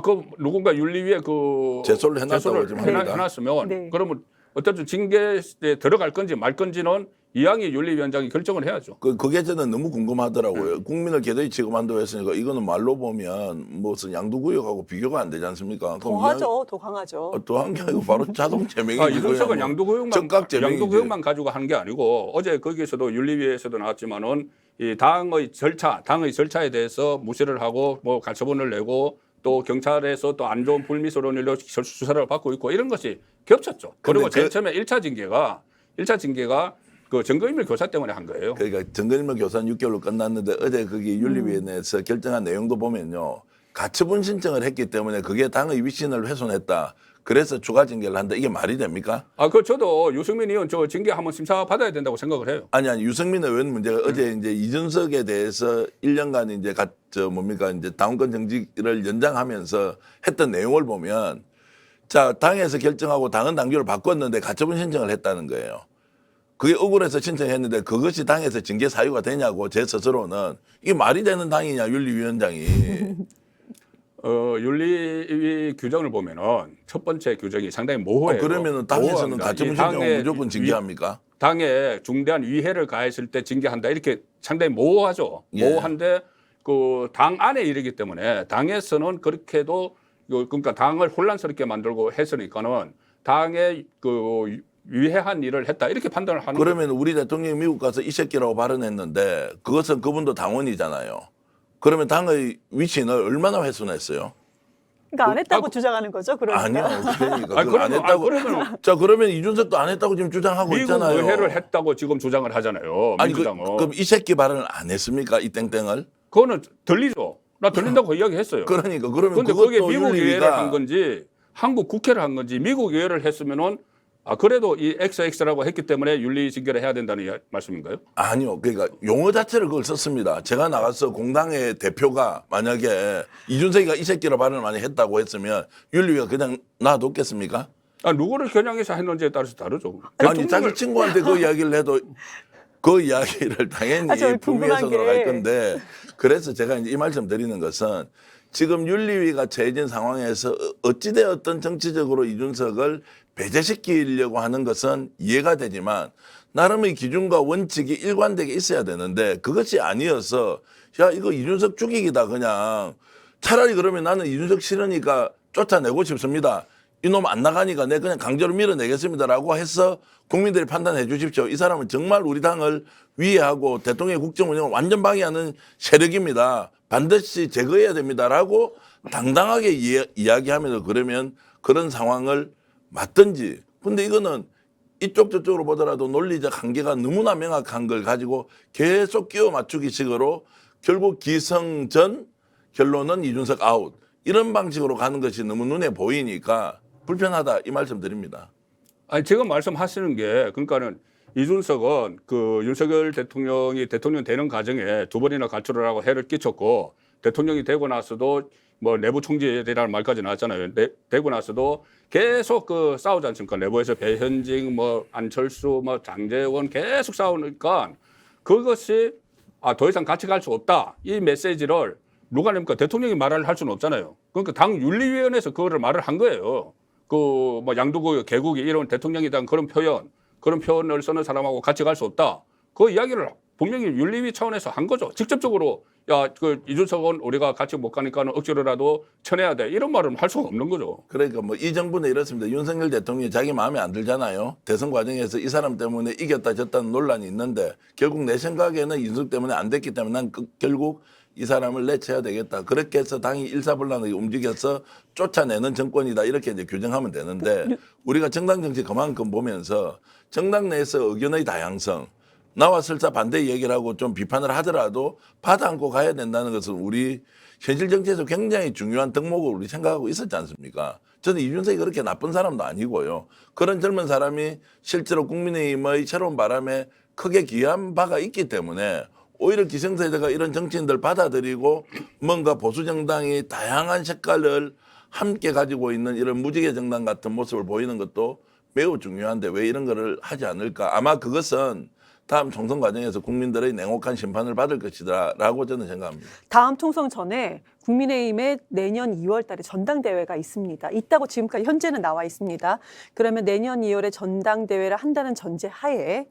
그 누군가 윤리위에 그 제소를 해놨다고 지금 합니다. 해놨으면 네. 그러면 어쨌든 징계에 들어갈 건지 말 건지는 이양희 윤리위원장이 결정을 해야죠. 그게 저는 너무 궁금하더라고요. 국민을 개도히 취급한다고 했으니까 이거는 말로 보면 무슨 양두구역하고 비교가 안 되지 않습니까? 더 하죠, 더 강하죠. 더한 게 아니고 바로 자동 제명이고요. 이준석은 적각 양도구역만 가지고 하는 게 아니고 어제 거기에서도 윤리위에서도 나왔지만은 이 당의 절차에 대해서 무시를 하고 뭐 가처분을 내고 또 경찰에서 또 안 좋은 불미스러운 일로 수사를 받고 있고 이런 것이 겹쳤죠. 그리고 제일 처음에 1차 징계가 그 증거인멸 교사 때문에 한 거예요. 그러니까 증거인멸 교사는 6개월로 끝났는데 어제 거기 윤리위원회에서 결정한 내용도 보면요. 가처분 신청을 했기 때문에 그게 당의 위신을 훼손했다. 그래서 추가 징계를 한다. 이게 말이 됩니까? 저도 유승민 의원 저 징계 한번 심사 받아야 된다고 생각을 해요. 아니 유승민 의원 문제가 어제 이제 이준석에 대해서 1년간 이제 이제 당원권 정지를 연장하면서 했던 내용을 보면 자, 당에서 결정하고 당은 당규를 바꿨는데 가처분 신청을 했다는 거예요. 그게 억울해서 신청했는데 그것이 당에서 징계 사유가 되냐고 제 스스로는 이게 말이 되는 당이냐 윤리위원장이. 윤리위 규정을 보면은 첫 번째 규정이 상당히 모호해요. 그러면은 당에서는 모호합니다. 가처분 신청은 무조건 징계합니까? 당에 중대한 위해를 가했을 때 징계한다 이렇게 상당히 모호하죠. 예. 모호한데 그 당 안에 이르기 때문에 당에서는 그렇게도 그러니까 당을 혼란스럽게 만들고 했으니까는 당의 그 위해한 일을 했다 이렇게 판단을 하는 그러면 우리 대통령이 미국 가서 이 새끼라고 발언했는데 그것은 그분도 당원이잖아요. 그러면 당의 위신을 얼마나 훼손했어요? 그러니까 안 했다고 주장하는 거죠, 그러니까. 아니요. 그러니까 아니, 그걸 안 했다고. 그러면 자 그러면 이준석도 안 했다고 지금 주장하고 미국 있잖아요. 의회를 했다고 지금 주장을 하잖아요. 아니 민주당은. 그럼 이 새끼 발언을 안 했습니까? 이 땡땡을? 그거는 들리죠. 나 들린다고 이야기했어요. 그러니까 그러면 그런데 그것도 그게 미국 의회를 한 윤리위가 건지 한국 국회를 한 건지 미국 의회를 했으면은 그래도 이 XX라고 했기 때문에 윤리 징계를 해야 된다는 말씀인가요? 아니요. 그러니까 용어 자체를 그걸 썼습니다. 제가 나가서 공당의 대표가 만약에 이준석이가 이 새끼라 발언을 많이 했다고 했으면 윤리위가 그냥 놔뒀겠습니까? 누구를 겨냥해서 했는지에 따라서 다르죠. 아니 자기 친구한테 그 이야기를 해도 그 이야기를 당연히 저 궁금한 품위훼손으로 게 갈 건데 그래서 제가 이제 이 말씀 드리는 것은 지금 윤리위가 처해진 상황에서 어찌되었든 정치적으로 이준석을 배제시키려고 하는 것은 이해가 되지만 나름의 기준과 원칙이 일관되게 있어야 되는데 그것이 아니어서 야 이거 이준석 죽이기다 그냥 차라리 그러면 나는 이준석 싫으니까 쫓아내고 싶습니다. 이놈 안 나가니까 내가 그냥 강제로 밀어내겠습니다라고 해서 국민들이 판단해 주십시오. 이 사람은 정말 우리 당을 위해하고 대통령의 국정 운영을 완전 방해하는 세력입니다. 반드시 제거해야 됩니다라고 당당하게 이야기하면서 그러면 그런 상황을 맞든지. 근데 이거는 이쪽 저쪽으로 보더라도 논리적 한계가 너무나 명확한 걸 가지고 계속 끼워 맞추기 식으로 결국 기성전 결론은 이준석 아웃 이런 방식으로 가는 것이 너무 눈에 보이니까 불편하다 이 말씀 드립니다. 아니 지금 말씀하시는 게 그러니까는 이준석은 그 윤석열 대통령이 대통령 되는 과정에 두 번이나 가출을 하고 해를 끼쳤고 대통령이 되고 나서도 뭐 내부 총질이라는 말까지 나왔잖아요. 되고 나서도 계속 그 싸우지 않습니까? 내부에서 배현직, 뭐 안철수, 뭐 장제원 계속 싸우니까 그것이 더 이상 같이 갈 수 없다. 이 메시지를 누가 냅니까? 대통령이 말을 할 수는 없잖아요. 그러니까 당 윤리위원회에서 그거를 말을 한 거예요. 그 뭐 양두구 개국이 이런 대통령에 대한 그런 표현을 쓰는 사람하고 같이 갈 수 없다. 그 이야기를 분명히 윤리위 차원에서 한 거죠. 직접적으로 야, 그 이준석은 우리가 같이 못 가니까는 억지로라도 쳐내야 돼. 이런 말은 할 수가 없는 거죠. 그러니까 뭐 이 정부는 이렇습니다. 윤석열 대통령이 자기 마음에 안 들잖아요. 대선 과정에서 이 사람 때문에 이겼다 졌다는 논란이 있는데 결국 내 생각에는 이준석 때문에 안 됐기 때문에 난 결국 이 사람을 내쳐야 되겠다. 그렇게 해서 당이 일사불란하게 움직여서 쫓아내는 정권이다. 이렇게 이제 규정하면 되는데 우리가 정당 정치 그만큼 보면서 정당 내에서 의견의 다양성 나와 설사 반대 얘기를 하고 좀 비판을 하더라도 받아 안고 가야 된다는 것은 우리 현실 정치에서 굉장히 중요한 덕목을 우리 생각하고 있었지 않습니까? 저는 이준석이 그렇게 나쁜 사람도 아니고요. 그런 젊은 사람이 실제로 국민의힘의 새로운 바람에 크게 기여한 바가 있기 때문에 오히려 기성세대가 이런 정치인들 받아들이고 뭔가 보수정당이 다양한 색깔을 함께 가지고 있는 이런 무지개 정당 같은 모습을 보이는 것도 매우 중요한데 왜 이런 거를 하지 않을까? 아마 그것은 다음 총선 과정에서 국민들의 냉혹한 심판을 받을 것이다라고 저는 생각합니다. 다음 총선 전에 국민의힘의 내년 2월 달에 전당대회가 있습니다. 있다고 지금까지 현재는 나와 있습니다. 그러면 내년 2월에 전당대회를 한다는 전제 하에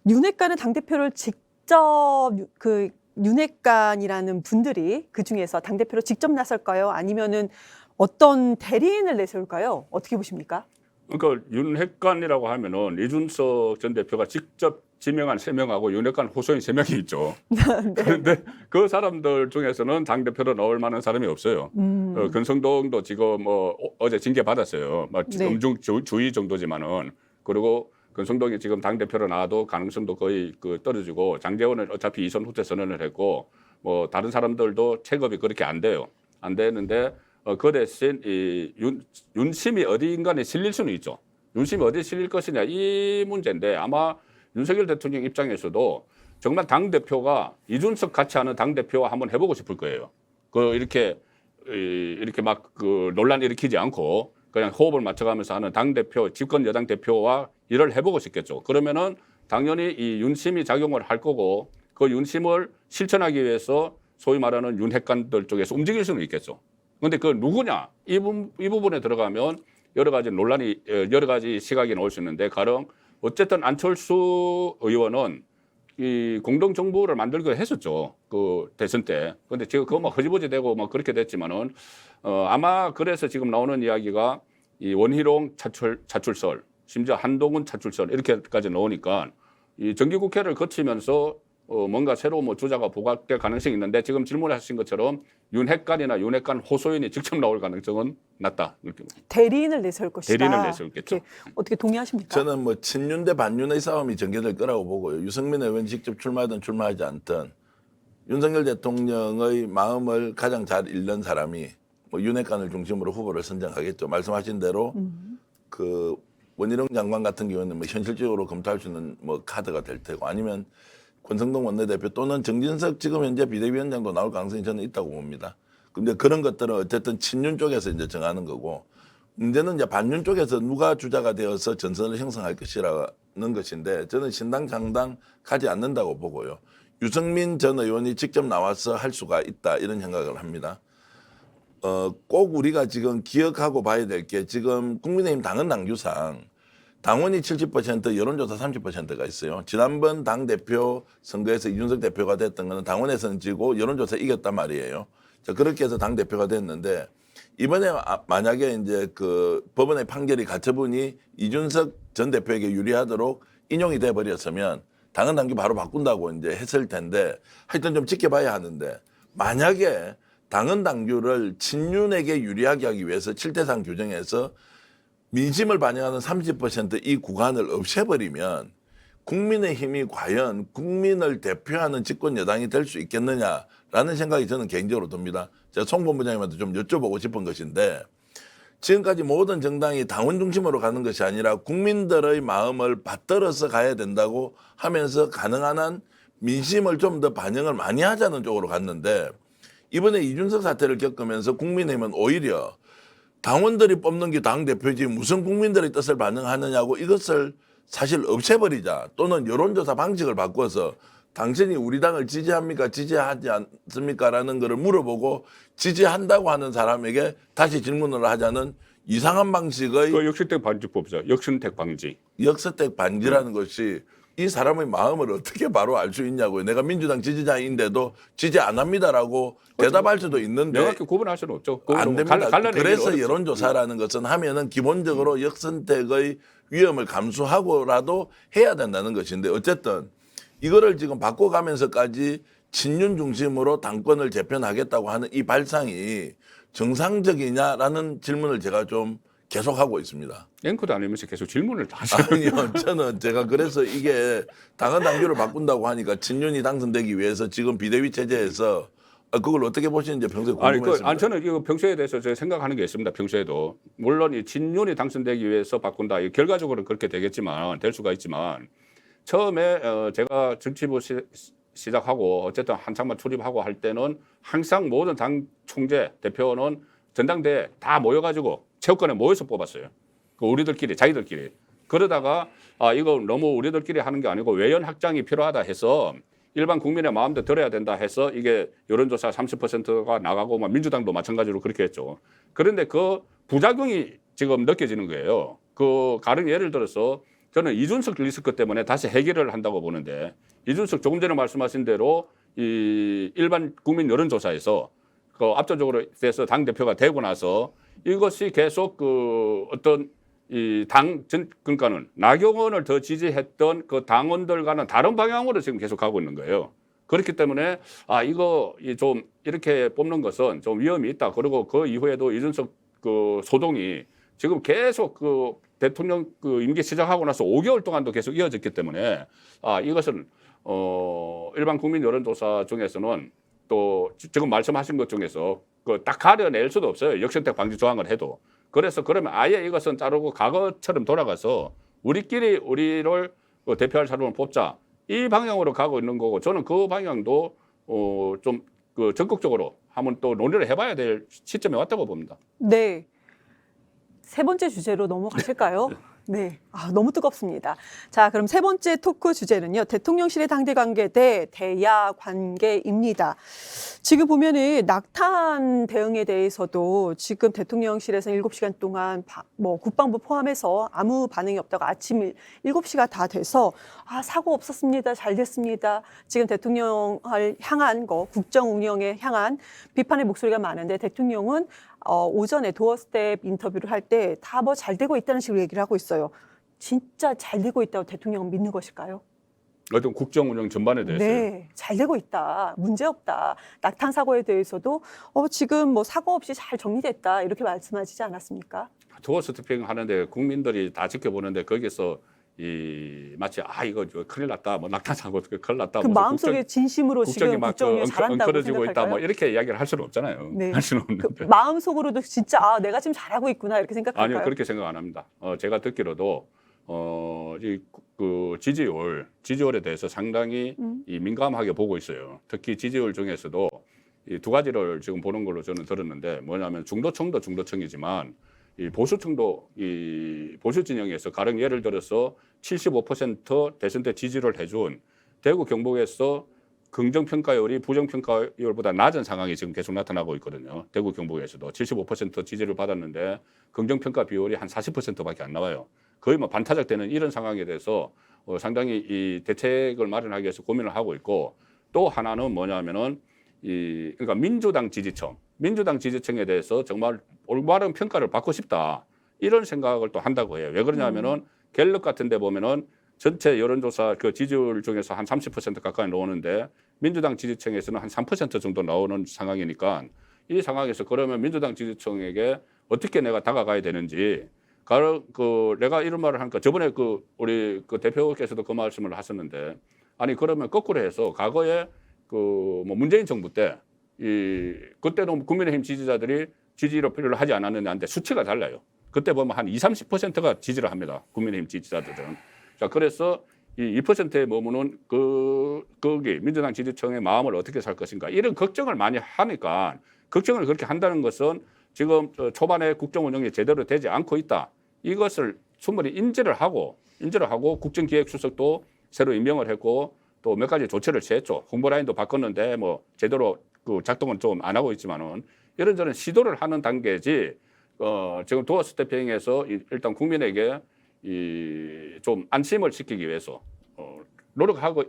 윤핵관은 당대표를 직접 그 윤핵관이라는 분들이 그 중에서 당대표로 직접 나설까요? 아니면은 어떤 대리인을 내세울까요? 어떻게 보십니까? 그러니까 윤핵관이라고 하면은 이준석 전 대표가 직접 지명한 3명하고 윤핵관 호소인 3명이 있죠. 그런데 그 사람들 중에서는 당대표로 나올 만한 사람이 없어요. 권성동도 지금 뭐 어제 징계 받았어요. 뭐 네. 음중주의 정도지만은. 그리고 권성동이 지금 당대표로 나와도 가능성도 거의 그 떨어지고 장제원은 어차피 이선 후퇴 선언을 했고 뭐 다른 사람들도 체급이 그렇게 안 돼요. 안 되는데 그 대신 이 윤심이 어디인가에 실릴 수는 있죠. 윤심이 어디에 실릴 것이냐 이 문제인데 아마 윤석열 대통령 입장에서도 정말 당 대표가 이준석 같이 하는 당 대표와 한번 해보고 싶을 거예요. 그 이렇게 막 그 논란 일으키지 않고 그냥 호흡을 맞춰가면서 하는 당 대표, 집권 여당 대표와 일을 해보고 싶겠죠. 그러면은 당연히 이 윤심이 작용을 할 거고 그 윤심을 실천하기 위해서 소위 말하는 윤핵관들 쪽에서 움직일 수는 있겠죠. 그런데 그 누구냐 이 부분에 들어가면 여러 가지 논란이 여러 가지 시각이 나올 수 있는데 가령 어쨌든 안철수 의원은 이 공동 정부를 만들기로 했었죠. 그 대선 때. 그런데 지금 그거 뭐 허지부지 되고 뭐 그렇게 됐지만은 아마 그래서 지금 나오는 이야기가 이 원희룡 차출설, 심지어 한동훈 차출설 이렇게까지 나오니까 이 정기국회를 거치면서 뭔가 새로 뭐 주자가 부각될 가능성이 있는데 지금 질문하신 것처럼 윤핵관이나 윤핵관 호소인이 직접 나올 가능성은 낮다. 이렇게. 대리인을 내세울 것이다. 대리인을 내세우겠죠. 이렇게 어떻게 동의하십니까? 저는 뭐 친윤 대 반윤의 싸움이 전개될 거라고 보고요. 유승민 의원이 직접 출마하든 출마하지 않든 윤석열 대통령의 마음을 가장 잘 읽는 사람이 뭐 윤핵관을 중심으로 후보를 선정하겠죠. 말씀하신 대로 그 원희룡 장관 같은 경우는 뭐 현실적으로 검토할 수 있는 뭐 카드가 될 테고 아니면 권성동 원내대표 또는 정진석 지금 현재 비대위원장도 나올 가능성이 저는 있다고 봅니다. 근데 그런 것들은 어쨌든 친윤 쪽에서 이제 정하는 거고 문제는 이제 반윤 쪽에서 누가 주자가 되어서 전선을 형성할 것이라는 것인데 저는 신당 장당 가지 않는다고 보고요. 유승민 전 의원이 직접 나와서 할 수가 있다 이런 생각을 합니다. 꼭 우리가 지금 기억하고 봐야 될 게 지금 국민의힘 당헌 당규상 당원이 70% 여론조사 30%가 있어요. 지난번 당대표 선거에서 이준석 대표가 됐던 거는 당원에서는 지고 여론조사 이겼단 말이에요. 자, 그렇게 해서 당대표가 됐는데 이번에 만약에 이제 그 법원의 판결이 가처분이 이준석 전 대표에게 유리하도록 인용이 돼 버렸으면 당헌 당규 바로 바꾼다고 이제 했을 텐데 하여튼 좀 지켜봐야 하는데 만약에 당헌 당규를 친윤에게 유리하게 하기 위해서 7대상 규정에서 민심을 반영하는 30%이 구간을 없애버리면 국민의힘이 과연 국민을 대표하는 집권 여당이 될 수 있겠느냐라는 생각이 저는 개인적으로 듭니다. 제가 송 본부장님한테 좀 여쭤보고 싶은 것인데 지금까지 모든 정당이 당원 중심으로 가는 것이 아니라 국민들의 마음을 받들어서 가야 된다고 하면서 가능한 한 민심을 좀 더 반영을 많이 하자는 쪽으로 갔는데 이번에 이준석 사태를 겪으면서 국민의힘은 오히려 당원들이 뽑는 게 당대표지 무슨 국민들의 뜻을 반영하느냐고 이것을 사실 없애버리자 또는 여론조사 방식을 바꿔서 당신이 우리 당을 지지합니까 지지하지 않습니까 라는 거를 물어보고 지지한다고 하는 사람에게 다시 질문을 하자는 이상한 방식의 그 역선택 방지법이죠. 역선택 방지. 역선택 반지라는 것이 이 사람의 마음을 어떻게 바로 알 수 있냐고요. 내가 민주당 지지자인데도 지지 안 합니다라고 대답할 수도 있는데 명확히 구분할 수는 없죠. 안 됩니다. 그래서 어렵죠. 여론조사라는 것은 하면은 기본적으로 역선택의 위험을 감수하고라도 해야 된다는 것인데 어쨌든 이거를 지금 바꿔가면서까지 친윤 중심으로 당권을 재편하겠다고 하는 이 발상이 정상적이냐라는 질문을 제가 좀 계속하고 있습니다. 앵커도 아니면서 계속 질문을 다 하세요. 아니요. 저는 제가 그래서 이게 당헌 당규를 바꾼다고 하니까 친윤이 당선되기 위해서 지금 비대위 체제에서 그걸 어떻게 보시는지 평소에 궁금했습니다. 저는 이거 평소에 대해서 제가 생각하는 게 있습니다. 평소에도. 물론 이 친윤이 당선되기 위해서 바꾼다. 결과적으로는 그렇게 되겠지만 될 수가 있지만 처음에 제가 정치부 시작하고 어쨌든 한창만 출입하고 할 때는 항상 모든 당 총재 대표는 전당대회 다 모여가지고 체육관에 모여서 뽑았어요. 그 우리들끼리 자기들끼리. 그러다가 이거 너무 우리들끼리 하는 게 아니고 외연 확장이 필요하다 해서 일반 국민의 마음도 들어야 된다 해서 이게 여론조사 30%가 나가고 민주당도 마찬가지로 그렇게 했죠. 그런데 그 부작용이 지금 느껴지는 거예요. 그 가령 예를 들어서 저는 이준석 리스크 때문에 다시 해결을 한다고 보는데 이준석 조금 전에 말씀하신 대로 이 일반 국민 여론조사에서 그 압도적으로 돼서 당 대표가 되고 나서 이것이 계속 그 어떤 이 그러니까는 나경원을 더 지지했던 그 당원들과는 다른 방향으로 지금 계속 가고 있는 거예요. 그렇기 때문에 이거 좀 이렇게 뽑는 것은 좀 위험이 있다. 그리고 그 이후에도 이준석 그 소동이 지금 계속 그 대통령 그 임기 시작하고 나서 5개월 동안도 계속 이어졌기 때문에 이것은 일반 국민 여론조사 중에서는 또 지금 말씀하신 것 중에서 그 딱 가려낼 수도 없어요. 역선택 방지 조항을 해도. 그래서 그러면 아예 이것은 자르고 과거처럼 돌아가서 우리끼리 우리를 대표할 사람을 뽑자. 이 방향으로 가고 있는 거고 저는 그 방향도 좀 그 적극적으로 한번 또 논의를 해봐야 될 시점에 왔다고 봅니다. 네. 세 번째 주제로 넘어가실까요? 네. 너무 뜨겁습니다. 자, 그럼 세 번째 토크 주제는요. 대통령실의 당대 관계 대 대야 관계입니다. 지금 보면은 낙탄 대응에 대해서도 지금 대통령실에서 7시간 동안 뭐 국방부 포함해서 아무 반응이 없다고 아침 7시가 다 돼서 사고 없었습니다. 잘 됐습니다. 지금 대통령을 향한 국정 운영에 향한 비판의 목소리가 많은데 대통령은 오전에 도어 스텝 인터뷰를 할 때 다 뭐 잘 되고 있다는 식으로 얘기를 하고 있어요. 진짜 잘 되고 있다고 대통령은 믿는 것일까요? 어떤 국정 운영 전반에 대해서요? 네, 잘 되고 있다. 문제 없다. 낙탄 사고에 대해서도 지금 뭐 사고 없이 잘 정리됐다. 이렇게 말씀하시지 않았습니까? 도어 스태핑 하는데 국민들이 다 지켜보는데 거기서 마치 이거 큰일 났다, 뭐 낙탄 사고 큰일 났다, 그 마음속에 진심으로 지금 국정 운영 잘한다고 엉클어지고 있다, 생각할까요? 뭐 이렇게 이야기를 할 수는 없잖아요. 네. 할 수는 없는데. 마음속으로도 진짜 내가 지금 잘하고 있구나 이렇게 생각할까요? 아니요, 그렇게 생각 안 합니다. 제가 듣기로도 그 지지율에 대해서 상당히 민감하게 보고 있어요. 특히 지지율 중에서도 이 두 가지를 지금 보는 걸로 저는 들었는데 뭐냐면 중도층도 중도층이지만 이 보수층도 이 보수 진영에서 가령 예를 들어서 75% 대선 때 지지를 해준 대구 경북에서 긍정 평가율이 부정 평가율보다 낮은 상황이 지금 계속 나타나고 있거든요. 대구 경북에서도 75% 지지를 받았는데 긍정 평가 비율이 한 40%밖에 안 나와요. 거의 뭐 반타작되는 이런 상황에 대해서 상당히 이 대책을 마련하기 위해서 고민을 하고 있고 또 하나는 뭐냐면은 그러니까 민주당 지지층에 대해서 정말 올바른 평가를 받고 싶다 이런 생각을 또 한다고 해요. 왜 그러냐면은 갤럽 같은 데 보면은 전체 여론조사 그 지지율 중에서 한 30% 가까이 나오는데 민주당 지지층에서는 한 3% 정도 나오는 상황이니까 이 상황에서 그러면 민주당 지지층에게 어떻게 내가 다가가야 되는지 내가 이런 말을 하니까 저번에 우리 대표께서도 그 말씀을 하셨는데 아니 그러면 거꾸로 해서 과거에 뭐 문재인 정부 때 그때도 국민의힘 지지자들이 지지를 필요로 하지 않았는데 수치가 달라요. 그때 보면 한 20~30%가 지지를 합니다. 국민의힘 지지자들은. 자, 그래서 이 2%에 머무는 거기 민주당 지지층의 마음을 어떻게 살 것인가 이런 걱정을 많이 하니까 걱정을 그렇게 한다는 것은 지금 초반에 국정 운영이 제대로 되지 않고 있다. 이것을 충분히 인지를 하고 국정기획수석도 새로 임명을 했고 또 몇 가지 조치를 취했죠. 홍보 라인도 바꿨는데 뭐 제대로 그 작동은 좀 안 하고 있지만은 이런저런 시도를 하는 단계지. 지금 도어 스태핑에서 일단 국민에게 좀 안심을 시키기 위해서 노력하고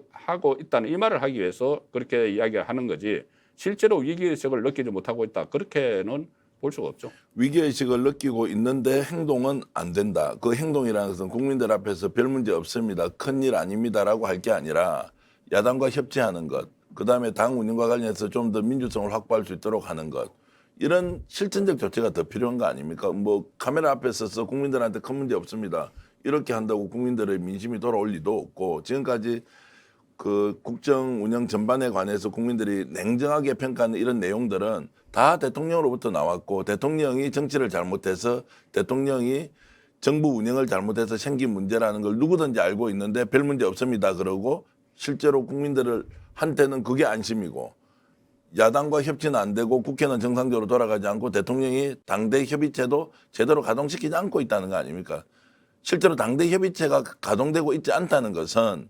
있다는 이 말을 하기 위해서 그렇게 이야기를 하는 거지. 실제로 위기의식을 느끼지 못하고 있다. 그렇게는 볼 수가 없죠. 위기의식을 느끼고 있는데 행동은 안 된다. 그 행동이라는 것은 국민들 앞에서 별 문제 없습니다. 큰일 아닙니다라고 할 게 아니라 야당과 협치하는 것, 그다음에 당 운영과 관련해서 좀 더 민주성을 확보할 수 있도록 하는 것. 이런 실천적 조치가 더 필요한 거 아닙니까? 뭐 카메라 앞에 서서 국민들한테 큰 문제 없습니다. 이렇게 한다고 국민들의 민심이 돌아올 리도 없고 지금까지 그 국정 운영 전반에 관해서 국민들이 냉정하게 평가하는 이런 내용들은 다 대통령으로부터 나왔고 대통령이 정치를 잘못해서 대통령이 정부 운영을 잘못해서 생긴 문제라는 걸 누구든지 알고 있는데 별 문제 없습니다. 그러고 실제로 국민들한테는 그게 안심이고 야당과 협치는 안 되고 국회는 정상적으로 돌아가지 않고 대통령이 당대 협의체도 제대로 가동시키지 않고 있다는 거 아닙니까? 실제로 당대 협의체가 가동되고 있지 않다는 것은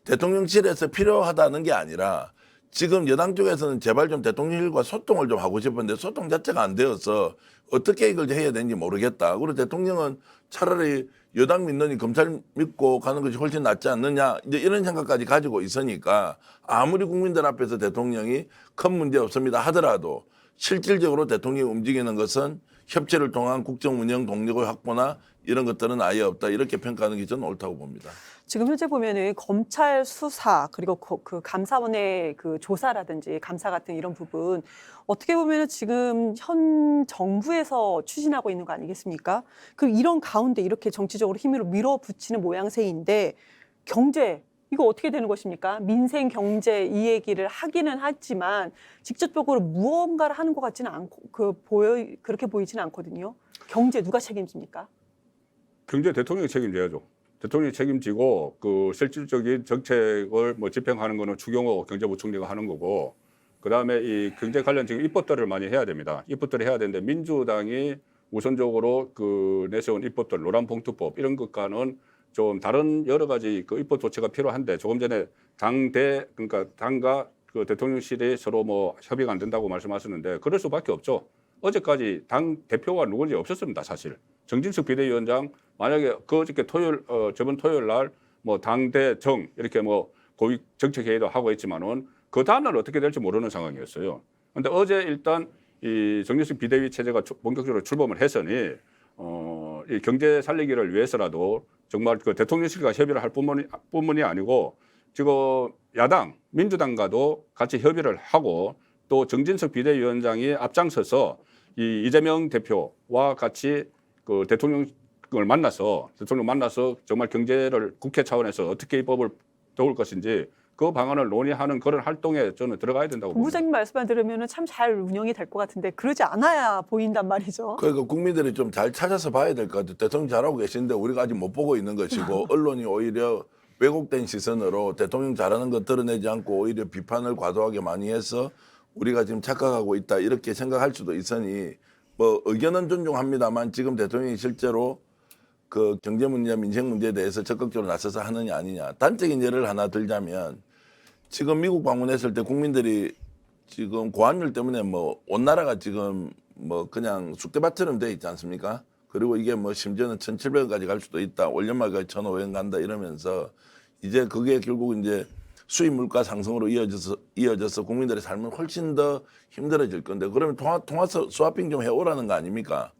대통령실에서 필요하다는 게 아니라 지금 여당 쪽에서는 제발 좀 대통령실과 소통을 좀 하고 싶은데 소통 자체가 안 되어서 어떻게 이걸 해야 되는지 모르겠다. 그리고 대통령은 차라리 여당 믿느니 검찰 믿고 가는 것이 훨씬 낫지 않느냐, 이제 이런 생각까지 가지고 있으니까 아무리 국민들 앞에서 대통령이 큰 문제 없습니다 하더라도 실질적으로 대통령이 움직이는 것은 협치를 통한 국정 운영 동력의 확보나 이런 것들은 아예 없다, 이렇게 평가하는 게 저는 옳다고 봅니다. 지금 현재 보면은 검찰 수사 그리고 그 감사원의 그 조사라든지 감사 같은 이런 부분 어떻게 보면은 지금 현 정부에서 추진하고 있는 거 아니겠습니까? 그 이런 가운데 이렇게 정치적으로 힘으로 밀어붙이는 모양새인데 경제 이거 어떻게 되는 것입니까? 민생 경제 이 얘기를 하기는 하지만 직접적으로 무언가를 하는 것 같지는 않고 그렇게 보이지는 않거든요. 경제 누가 책임집니까? 경제 대통령이 책임져야죠. 대통령이 책임지고 그 실질적인 정책을 뭐 집행하는 거는 추경호 경제부총리가 하는 거고, 그다음에 이 경제 관련 지금 입법들을 많이 해야 됩니다. 입법들을 해야 되는데 민주당이 우선적으로 그 내세운 입법들 노란봉투법 이런 것과는 좀 다른 여러 가지 그 입법 조치가 필요한데, 조금 전에 그러니까 당과 그 대통령실이 서로 뭐 협의가 안 된다고 말씀하셨는데 그럴 수밖에 없죠. 어제까지 당 대표가 누군지 없었습니다, 사실. 정진석 비대위원장 만약에 그저께 저번 토요일 날 뭐 당대정 이렇게 뭐 고위 정책회의도 하고 있지만은 그 다음날 어떻게 될지 모르는 상황이었어요. 그런데 어제 일단 이 정진석 비대위 체제가 본격적으로 출범을 했으니 이 경제 살리기를 위해서라도 정말 그 대통령실과 협의를 할 뿐만이 아니고 지금 야당 민주당과도 같이 협의를 하고 또 정진석 비대위원장이 앞장서서 이 이재명 대표와 같이 그 대통령 만나서 정말 경제를 국회 차원에서 어떻게 입법을 도울 것인지 그 방안을 논의하는 그런 활동에 저는 들어가야 된다고 봅니다. 본부장님 말씀만 들으면 참 잘 운영이 될 것 같은데 그러지 않아야 보인단 말이죠. 그러니까 국민들이 좀 잘 찾아서 봐야 될 것 같아요. 대통령 잘하고 계신데 우리가 아직 못 보고 있는 것이고 언론이 오히려 왜곡된 시선으로 대통령 잘하는 것 드러내지 않고 오히려 비판을 과도하게 많이 해서 우리가 지금 착각하고 있다, 이렇게 생각할 수도 있으니 뭐 의견은 존중합니다만 지금 대통령이 실제로 그 경제 문제, 민생 문제에 대해서 적극적으로 나서서 하느냐 아니냐. 단적인 예를 하나 들자면 지금 미국 방문했을 때 국민들이 지금 고환율 때문에 뭐 온 나라가 지금 뭐 그냥 쑥대밭처럼 돼 있지 않습니까? 그리고 이게 뭐 심지어는 1,700원까지 갈 수도 있다. 올 연말까지 1,500원 간다 이러면서 이제 그게 결국 이제 수입 물가 상승으로 이어져서 국민들의 삶은 훨씬 더 힘들어질 건데 그러면 통화 스와핑 좀 해오라는 거 아닙니까?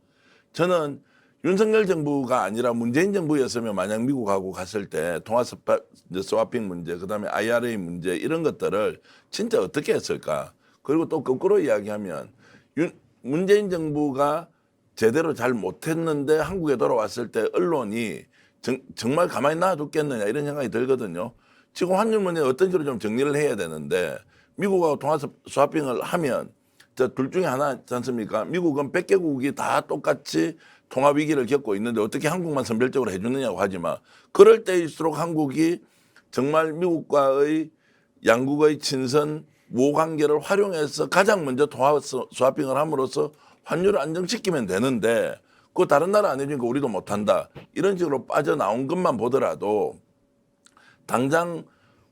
저는 윤석열 정부가 아니라 문재인 정부였으면 만약 미국하고 갔을 때 통화 스와핑 문제, 그다음에 IRA 문제 이런 것들을 진짜 어떻게 했을까? 그리고 또 거꾸로 이야기하면 문재인 정부가 제대로 잘 못했는데 한국에 돌아왔을 때 언론이 정말 가만히 놔뒀겠느냐 이런 생각이 들거든요. 지금 환율 문제 어떤 식으로 좀 정리를 해야 되는데 미국하고 통화 스와핑을 하면 둘 중에 하나지 않습니까? 미국은 100개국이 다 똑같이 통화 위기를 겪고 있는데 어떻게 한국만 선별적으로 해주느냐고 하지만 그럴 때일수록 한국이 정말 미국과의 양국의 친선 모관계를 활용해서 가장 먼저 통화 스와핑을 함으로써 환율을 안정시키면 되는데 그거 다른 나라 안 해주니까 우리도 못한다. 이런 식으로 빠져나온 것만 보더라도 당장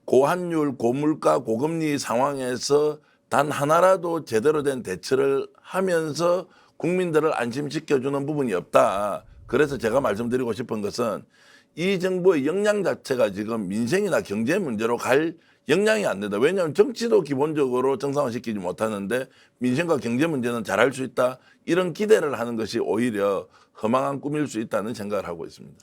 고환율, 고물가, 고금리 상황에서 단 하나라도 제대로 된 대처를 하면서 국민들을 안심시켜주는 부분이 없다. 그래서 제가 말씀드리고 싶은 것은 이 정부의 역량 자체가 지금 민생이나 경제 문제로 갈 역량이 안 된다. 왜냐하면 정치도 기본적으로 정상화시키지 못하는데 민생과 경제 문제는 잘할 수 있다. 이런 기대를 하는 것이 오히려 허망한 꿈일 수 있다는 생각을 하고 있습니다.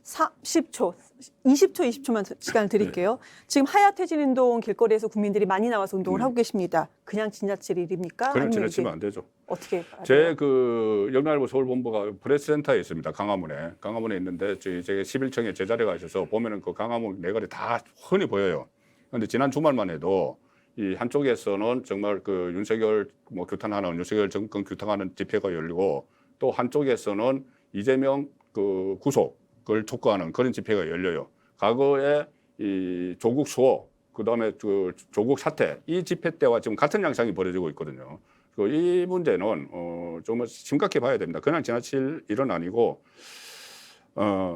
10초, 20초만 시간을 드릴게요. 지금 하야퇴진 운동 길거리에서 국민들이 많이 나와서 운동을 하고 계십니다. 그냥 지나칠 일입니까? 그냥 아니면 지나치면 이게 안 되죠. 어떻게? 제 그 영날보 서울본부가 프레스센터에 있습니다. 강화문에 있는데 제가 11층에 제 자리가 있어서 보면은 그 강화문 네거리 다 흔히 보여요. 그런데 지난 주말만 해도 이 한쪽에서는 정말 그 윤석열 윤석열 정권 규탄하는 집회가 열리고 또 한쪽에서는 이재명 그 구속을 촉구하는 그런 집회가 열려요. 과거에 이 조국 수호, 그다음에 그 조국 사태 이 집회 때와 지금 같은 양상이 벌어지고 있거든요. 이 문제는 좀 심각히 봐야 됩니다. 그냥 지나칠 일은 아니고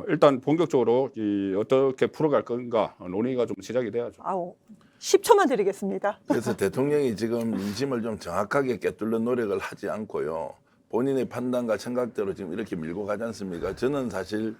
일단 본격적으로 어떻게 풀어갈 건가 논의가 좀 시작이 돼야죠. 아우, 10초만 드리겠습니다. 그래서 대통령이 지금 민심을 좀 정확하게 꿰뚫는 노력을 하지 않고요. 본인의 판단과 생각대로 지금 이렇게 밀고 가지 않습니까? 저는 사실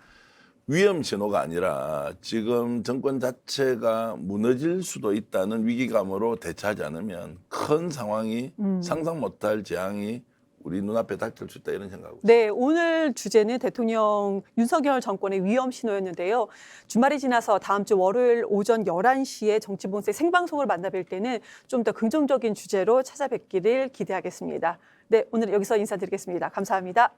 위험 신호가 아니라 지금 정권 자체가 무너질 수도 있다는 위기감으로 대처하지 않으면 큰 상황이 상상 못할 재앙이 우리 눈앞에 닥칠 수 있다 이런 생각하고 있습니다. 네, 오늘 주제는 대통령 윤석열 정권의 위험 신호였는데요. 주말이 지나서 다음 주 월요일 오전 11시에 정치본색 생방송을 만나뵐 때는 좀 더 긍정적인 주제로 찾아뵙기를 기대하겠습니다. 네, 오늘 여기서 인사드리겠습니다. 감사합니다.